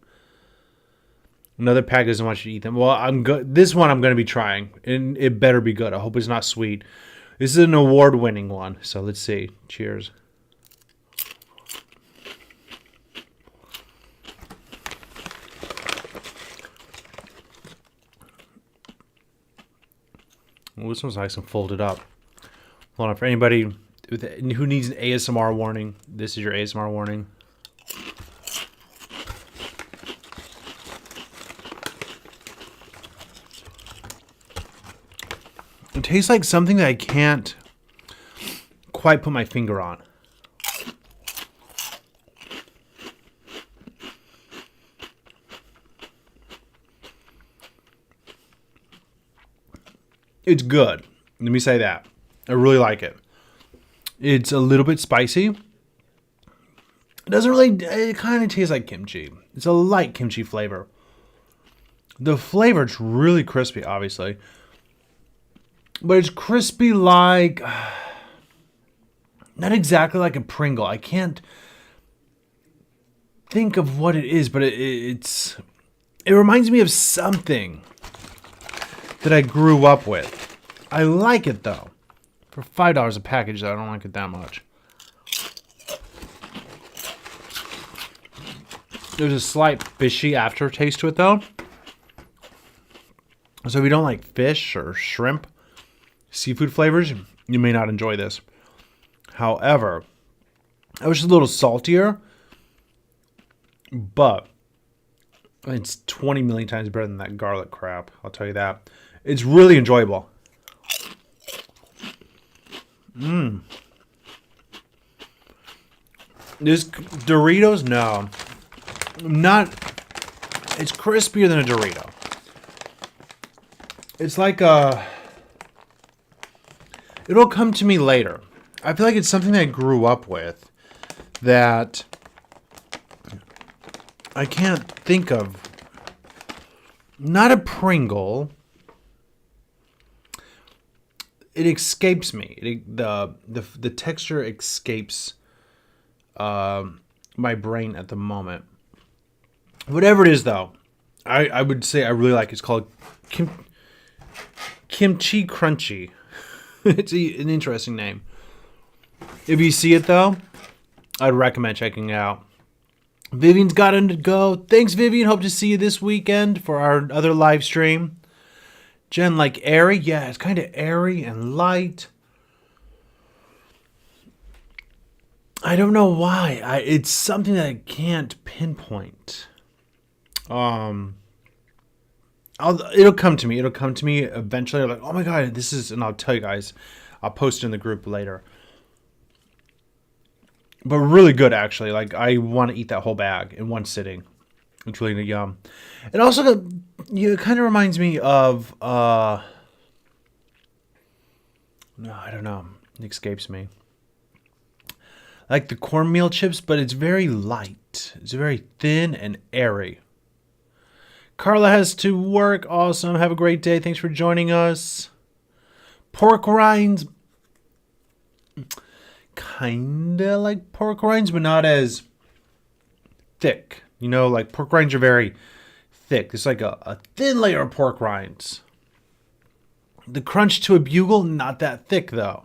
Another pack doesn't want you to eat them. Well, I'm good. This one I'm going to be trying, and it better be good. I hope it's not sweet. This is an award-winning one, so let's see. Cheers. Well, this one's nice and folded up. Hold on, for anybody who needs an ASMR warning, this is your ASMR warning. It tastes like something that I can't quite put my finger on. It's good. Let me say that. I really like it. It's a little bit spicy. It doesn't really, it kind of tastes like kimchi. It's a light kimchi flavor. The flavor is really crispy, obviously. But it's crispy like, not exactly like a Pringle. I can't think of what it is, but it reminds me of something that I grew up with. I like it though. For $5 a package, though, I don't like it that much. There's a slight fishy aftertaste to it, though. So if you don't like fish or shrimp, seafood flavors, you may not enjoy this. However, it was just a little saltier, but it's 20 million times better than that garlic crap. I'll tell you that. It's really enjoyable. This Doritos, no. Not. It's crispier than a Dorito. It's like a. It'll come to me later. I feel like it's something that I grew up with that I can't think of. Not a Pringle. It escapes me. The texture escapes my brain at the moment. Whatever it is, though, I would say I really like it. It's called Kimchi Crunchy. It's an interesting name. If you see it, though, I'd recommend checking it out. Vivian's got to go. Thanks, Vivian. Hope to see you this weekend for our other live stream. Jen, like airy? Yeah, it's kind of airy and light. I don't know why. It's something that I can't pinpoint. It'll come to me. It'll come to me eventually. I'm like, oh my god, this is, and I'll tell you guys. I'll post it in the group later. But really good, actually. Like, I want to eat that whole bag in one sitting. It's really yum. It also, it kind of reminds me of, no, I don't know. It escapes me. Like the cornmeal chips, but it's very light. It's very thin and airy. Carla has to work. Awesome. Have a great day. Thanks for joining us. Pork rinds. Kinda like pork rinds, but not as thick. You know, like pork rinds are very thick. It's like a thin layer of pork rinds. The crunch to a bugle, not that thick though.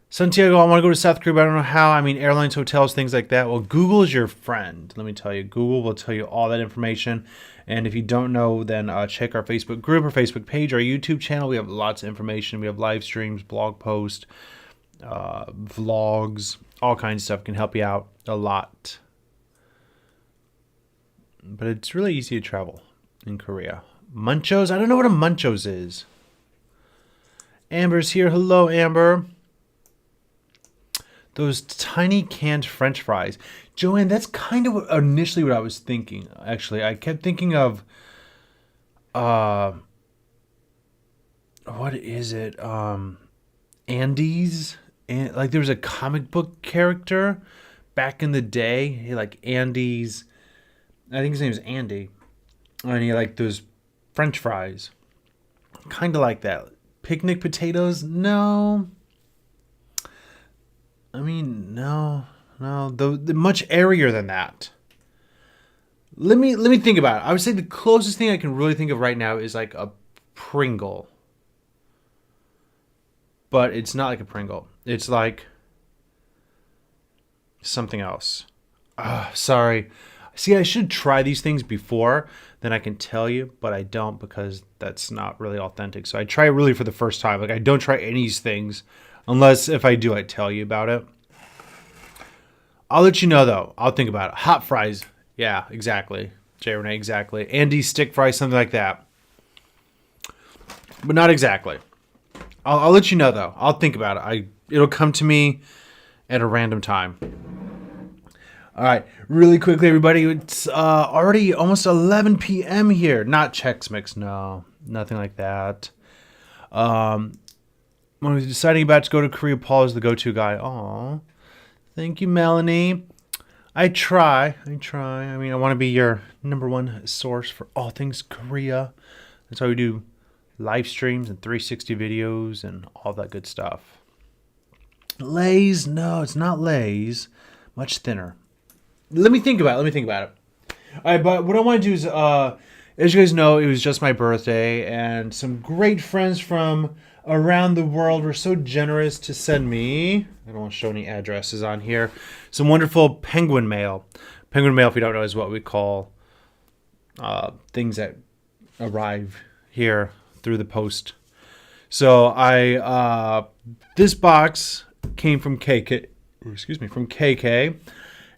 Santiago, I want to go to South Korea, but I don't know how. I mean, airlines, hotels, things like that. Well, Google is your friend. Let me tell you. Google will tell you all that information. And if you don't know, then check our Facebook group, our Facebook page, our YouTube channel. We have lots of information. We have live streams, blog posts, vlogs, all kinds of stuff can help you out a lot. But it's really easy to travel in Korea. Munchos? I don't know what a Munchos is. Amber's here. Hello, Amber. Those tiny canned French fries. Joanne, that's kind of initially what I was thinking, actually. I kept thinking of, what is it? Andy's? And, like, there was a comic book character back in the day. Like, Andy's, I think his name is Andy. And he had, like, those French fries. Kind of like that. Picnic potatoes? No. I mean, no, the much airier than that. Let me think about it. I would say the closest thing I can really think of right now is like a Pringle. But it's not like a Pringle. It's like something else. Sorry. See, I should try these things before, then I can tell you, but I don't because that's not really authentic. So I try it really for the first time. Like, I don't try any of these things. Unless, if I do, I tell you about it. I'll let you know, though. I'll think about it. Hot fries. Yeah, exactly. J. Renee, exactly. Andy's stick fries, something like that. But not exactly. I'll let you know, though. I'll think about it. It'll come to me at a random time. All right. Really quickly, everybody. It's already almost 11 p.m. here. Not Chex Mix. No. Nothing like that. When I was deciding about to go to Korea, Paul is the go-to guy. Aw, thank you, Melanie. I try. I mean, I want to be your number one source for all things Korea. That's why we do live streams and 360 videos and all that good stuff. Lay's? No, it's not Lay's. Much thinner. Let me think about it. All right, but what I want to do is, as you guys know, it was just my birthday, and some great friends from around the world were so generous to send me, I don't want to show any addresses on here, some wonderful penguin mail. Penguin mail, if you don't know, is what we call things that arrive here through the post. So this box came from KK,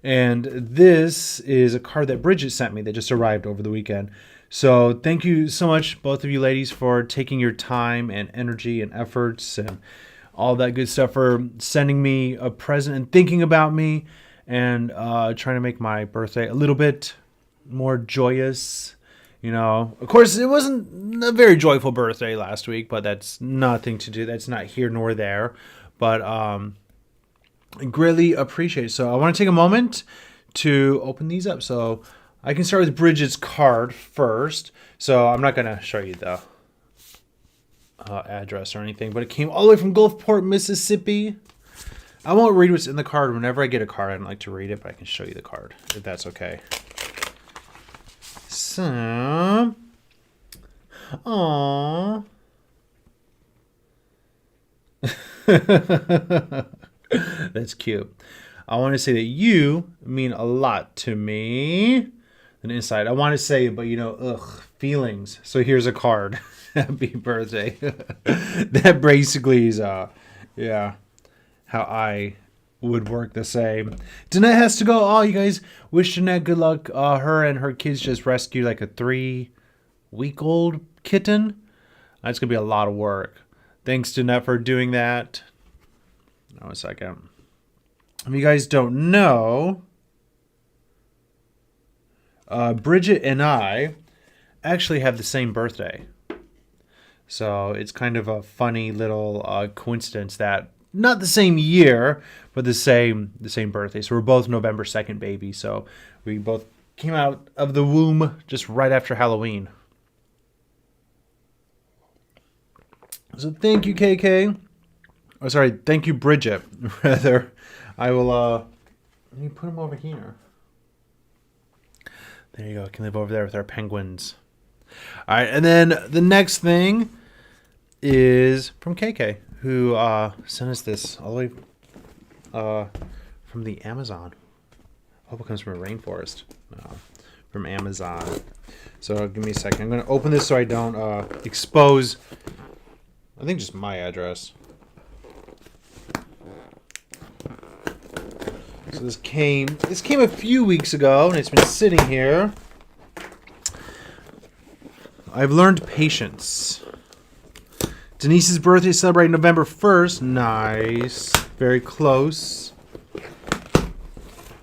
and this is a card that Bridget sent me that just arrived over the weekend. So thank you so much, both of you ladies, for taking your time and energy and efforts and all that good stuff, for sending me a present and thinking about me, and trying to make my birthday a little bit more joyous. You know, of course, it wasn't a very joyful birthday last week, but that's nothing to do. That's not here nor there. But I greatly appreciate it. So I want to take a moment to open these up. So I can start with Bridget's card first. So I'm not going to show you the address or anything, but it came all the way from Gulfport, Mississippi. I won't read what's in the card. Whenever I get a card, I don't like to read it, but I can show you the card if that's okay. So, aww. That's cute. I want to say that you mean a lot to me. And inside, I want to say, but feelings. So here's a card. Happy birthday. That basically is, how I would work the same. Danette has to go. Oh, you guys wish Danette good luck. Her and her kids just rescued like a 3-week-old kitten. That's going to be a lot of work. Thanks, Danette, for doing that. Now a second. If you guys don't know, Bridget and I actually have the same birthday. So it's kind of a funny little coincidence that not the same year, but the same birthday. So we're both November 2nd babies. So we both came out of the womb just right after Halloween. So thank you, KK. Oh, sorry. Thank you, Bridget. Rather, I will, let me put them over here. There you go. I can live over there with our penguins. All right. And then the next thing is from KK, who sent us this all the way from the Amazon. I hope it comes from a rainforest. From Amazon. So give me a second. I'm going to open this so I don't expose, I think, just my address. So this came a few weeks ago, and it's been sitting here. I've learned patience. Denise's birthday is celebrated November 1st. Nice. Very close.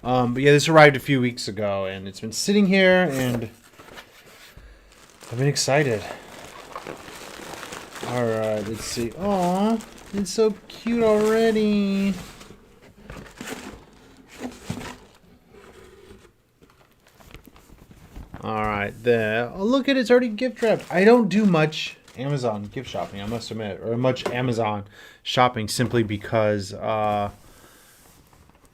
But yeah, this arrived a few weeks ago, and it's been sitting here, and I've been excited. Alright, let's see. Aw, it's so cute already. Alright, there. Oh, look at it. It's already gift wrapped. I don't do much Amazon gift shopping, I must admit. Or much Amazon shopping simply because, I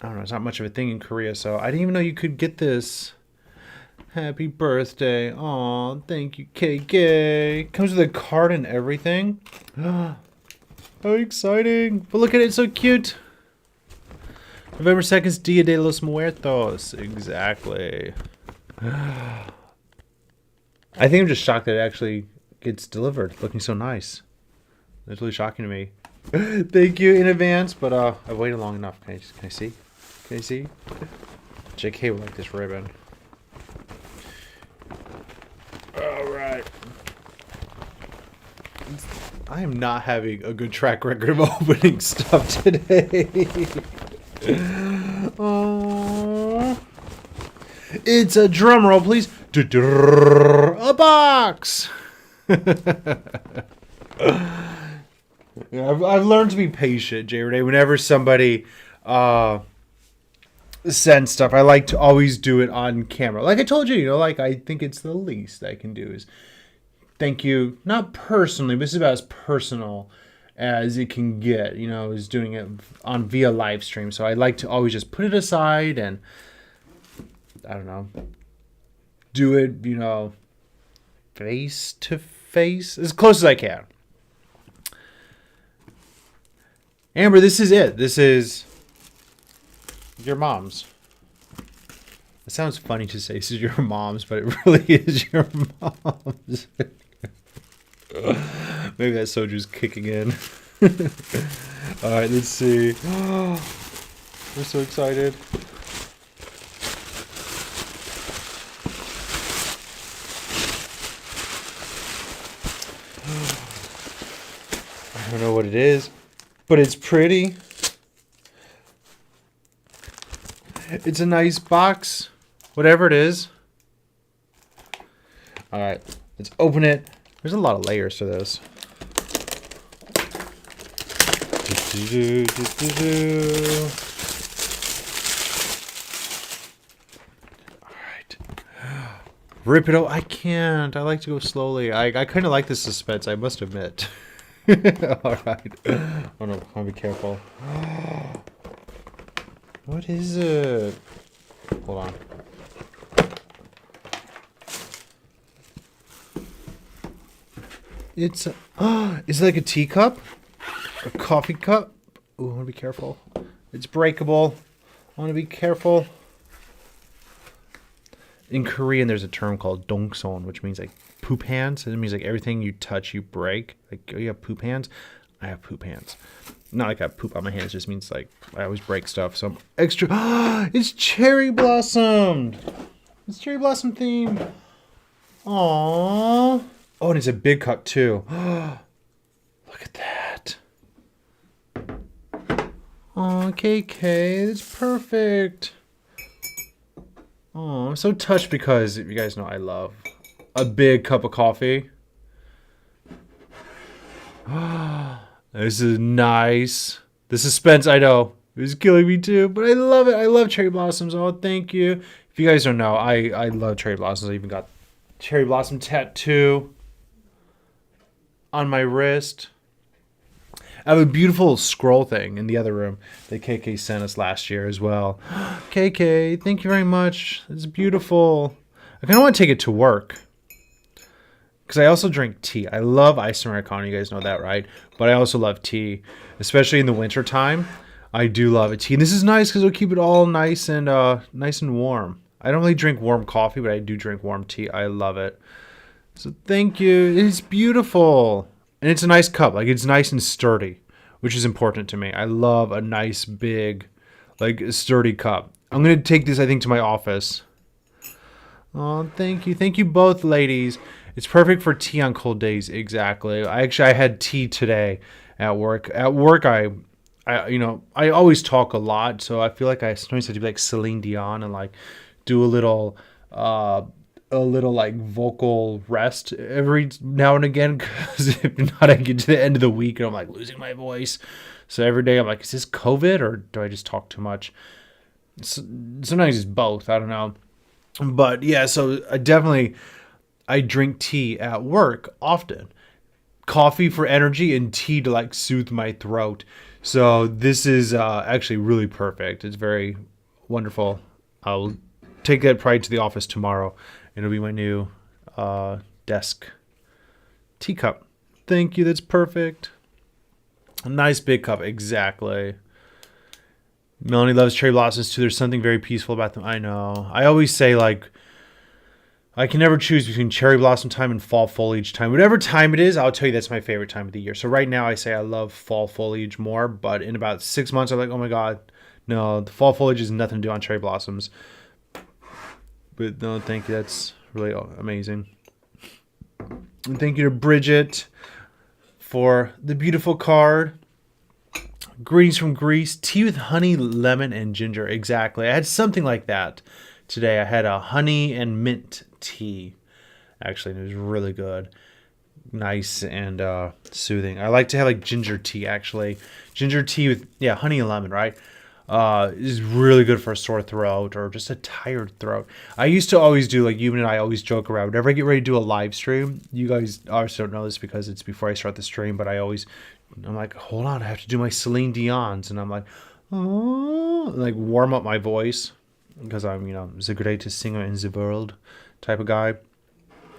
don't know, it's not much of a thing in Korea. So I didn't even know you could get this. Happy birthday. Aw, thank you, KK. Comes with a card and everything. How exciting. But look at it. It's so cute. November 2nd is Dia de los Muertos. Exactly. I think I'm just shocked that it actually gets delivered, looking so nice. That's really shocking to me. Thank you in advance, but I've waited long enough. Can I see? Can I see? JK would like this ribbon. Alright. I am not having a good track record of opening stuff today. Aww. It's a drum roll, please. A box. Yeah, I've learned to be patient, J. Renee. Whenever somebody sends stuff, I like to always do it on camera. Like I told you, like I think it's the least I can do is thank you, not personally, but this is about as personal as it can get, is doing it on via live stream. So I like to always just put it aside and, I don't know, do it, face to face, as close as I can. Amber, this is it. This is your mom's. It sounds funny to say this is your mom's, but it really is your mom's. Maybe that soju's kicking in. All right, let's see. We're so excited. I don't know what it is, but it's pretty. It's a nice box, whatever it is. All right, let's open it. There's a lot of layers to this. All right. Rip it out. I can't. I like to go slowly. I kind of like the suspense, I must admit. All right. Oh no, I'll be careful. What is it? Hold on. It's like a teacup, a coffee cup. Ooh, I want to be careful. It's breakable. I want to be careful. In Korean, there's a term called dongseon, which means like poop hands. It means like everything you touch, you break. Like, oh, you have poop hands? I have poop hands. Not like I have poop on my hands. It just means like I always break stuff. So I'm extra. It's cherry blossomed. It's cherry blossom theme. Aww. Oh, and it's a big cup too. Look at that. Oh, KK, it's perfect. Oh, I'm so touched because you guys know I love a big cup of coffee. This is nice. The suspense, I know, is killing me too, but I love it. I love cherry blossoms. Oh, thank you. If you guys don't know, I love cherry blossoms. I even got cherry blossom tattoo on my wrist. I have a beautiful scroll thing in the other room that KK sent us last year as well. KK, thank you very much. It's beautiful. I kind of want to take it to work because I also drink tea. I love iced Americano. You guys know that, right? But I also love tea, especially in the winter time. I do love a tea. And this is nice because it'll keep it all nice and warm. I don't really drink warm coffee, but I do drink warm tea. I love it. So thank you. It's beautiful. And it's a nice cup. Like, it's nice and sturdy, which is important to me. I love a nice, big, like, sturdy cup. I'm going to take this, I think, to my office. Oh, thank you. Thank you both, ladies. It's perfect for tea on cold days. Exactly. I had tea today at work. At work, I always talk a lot, so I feel like I sometimes have to be like Celine Dion and, like, do a little like vocal rest every now and again, because if not I get to the end of the week and I'm like losing my voice. So every day I'm like, is this COVID or do I just talk too much? Sometimes it's both, I don't know. But yeah, so I drink tea at work often. Coffee for energy and tea to like soothe my throat. So this is actually really perfect. It's very wonderful. I'll take that probably to the office tomorrow. It'll be my new desk teacup. Thank you. That's perfect. A nice big cup. Exactly. Melanie loves cherry blossoms too. There's something very peaceful about them. I know. I always say, like, I can never choose between cherry blossom time and fall foliage time. Whatever time it is, I'll tell you that's my favorite time of the year. So right now I say I love fall foliage more. But in about 6 months, I'm like, oh my God, no, the fall foliage has nothing to do on cherry blossoms. But no, thank you. That's really amazing. And thank you to Bridget for the beautiful card. Greetings from Greece. Tea with honey, lemon, and ginger. Exactly. I had something like that today. I had a honey and mint tea. Actually, it was really good. nice and soothing. I like to have like ginger tea actually. Ginger tea with honey and lemon, right? Is really good for a sore throat or just a tired throat. I used to always do like you and I always joke around whenever I get ready to do a live stream. You guys obviously don't know this because it's before I start the stream, but I'm like, hold on, I have to do my Celine Dion's, and I'm like, oh, like warm up my voice because I'm the greatest singer in the world type of guy.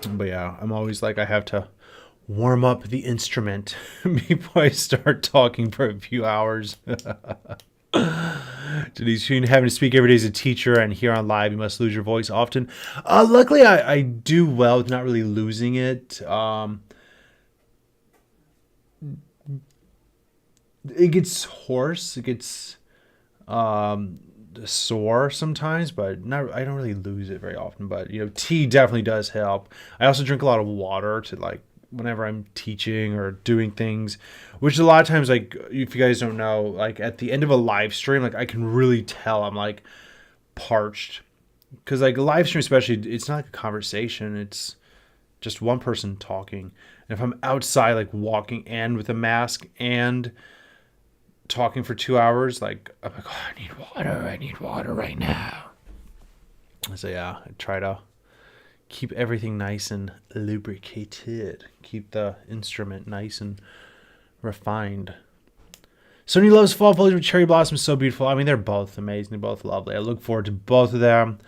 But yeah, I'm always like I have to warm up the instrument before I start talking for a few hours. Denise, having to speak every day as a teacher and here on live, you must lose your voice often. Luckily, I do well with not really losing it. It gets hoarse. It gets sore sometimes, but not. I don't really lose it very often. But tea definitely does help. I also drink a lot of water to like whenever I'm teaching or doing things, which a lot of times, like if you guys don't know, like at the end of a live stream, like I can really tell I'm like parched because like a live stream, especially, it's not like a conversation. It's just one person talking. And if I'm outside, like walking and with a mask and talking for 2 hours, like I'm like, oh, I need water right now. So yeah, I try to keep everything nice and lubricated. Keep the instrument nice and refined. Sony loves fall foliage with cherry blossoms. So beautiful. I mean, they're both amazing. They're both lovely. I look forward to both of them.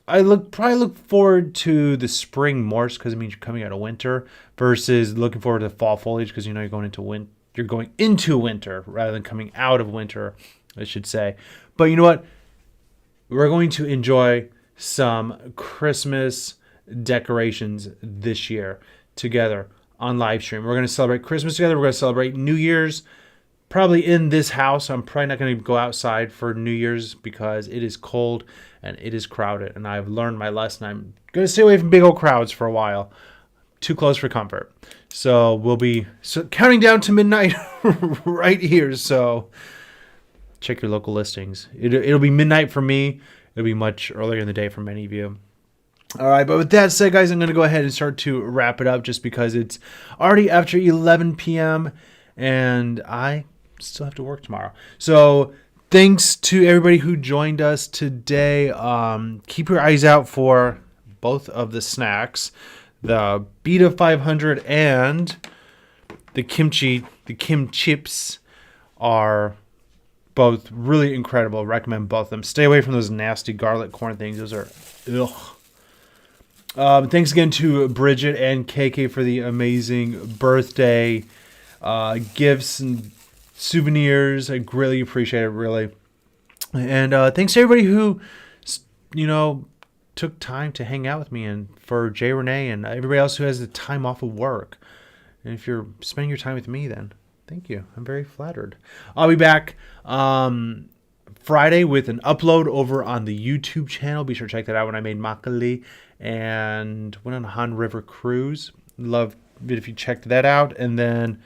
Probably look forward to the spring more because it means you're coming out of winter versus looking forward to fall foliage because you're going into winter. You're going into winter rather than coming out of winter, I should say. But you know what? We're going to enjoy some Christmas decorations this year together on live stream. We're going to celebrate Christmas together. We're going to celebrate New Year's probably in this house. I'm probably not going to go outside for New Year's because it is cold and it is crowded. And I've learned my lesson. I'm going to stay away from big old crowds for a while. Too close for comfort. So we'll be counting down to midnight right here. So check your local listings. It'll be midnight for me. It'll be much earlier in the day for many of you. All right, but with that said, guys, I'm going to go ahead and start to wrap it up just because it's already after 11 p.m. and I still have to work tomorrow. So thanks to everybody who joined us today. Keep your eyes out for both of the snacks, the Bita 500 and the kimchi. The Kim chips are both really incredible. Recommend both of them. Stay away from those nasty garlic corn things. Those are ugh. Thanks again to Bridget and KK for the amazing birthday gifts and souvenirs. I really appreciate it, really. And thanks to everybody who, took time to hang out with me, and for Jay Renee and everybody else who has the time off of work. And if you're spending your time with me, then thank you. I'm very flattered. I'll be back Friday with an upload over on the YouTube channel. Be sure to check that out when I made makgeolli and went on a Han River cruise. Love it if you checked that out. And then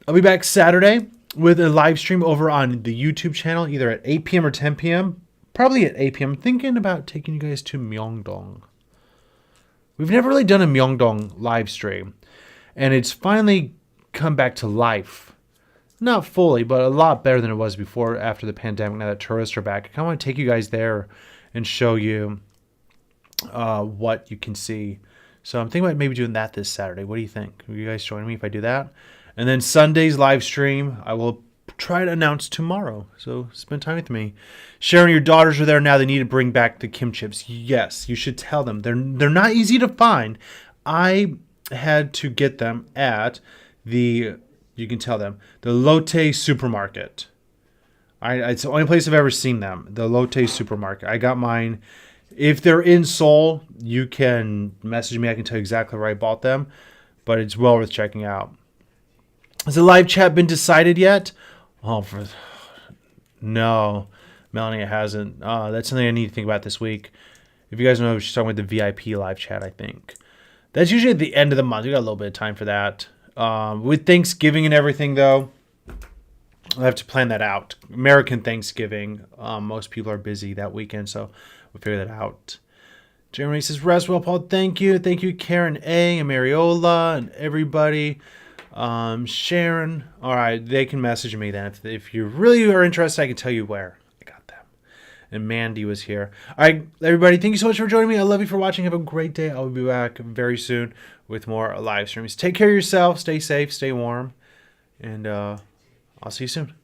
I'll be back Saturday with a live stream over on the YouTube channel, either at 8 p.m. or 10 p.m. Probably at 8 p.m. I'm thinking about taking you guys to Myeongdong. We've never really done a Myeongdong live stream. And it's finally come back to life. Not fully, but a lot better than it was before after the pandemic, now that tourists are back. I kind of want to take you guys there and show you what you can see. So I'm thinking about maybe doing that this Saturday. What do you think? Will you guys join me if I do that? And then Sunday's live stream, I will try to announce tomorrow. So spend time with me. Sharon, your daughters are there now. They need to bring back the Kim chips. Yes, you should tell them. They're not easy to find. I had to get them at you can tell them, the Lotte supermarket. It's the only place I've ever seen them, the Lotte supermarket. I got mine. If they're in Seoul, you can message me. I can tell you exactly where I bought them, but it's well worth checking out. Has the live chat been decided yet? No, Melanie, it hasn't. That's something I need to think about this week. If you guys know, she's talking about the VIP live chat, I think. That's usually at the end of the month. We got a little bit of time for that. With Thanksgiving and everything, though, I'll have to plan that out. American Thanksgiving, most people are busy that weekend, so we'll figure that out. Jeremy says, rest well, Paul. Thank you. Thank you, Karen A. and Mariola and everybody. Sharon. All right, they can message me then. If you really are interested, I can tell you where. I got them. And Mandy was here. All right, everybody, thank you so much for joining me. I love you for watching. Have a great day. I'll be back very soon with more live streams. Take care of yourself. Stay safe. Stay warm. And I'll see you soon.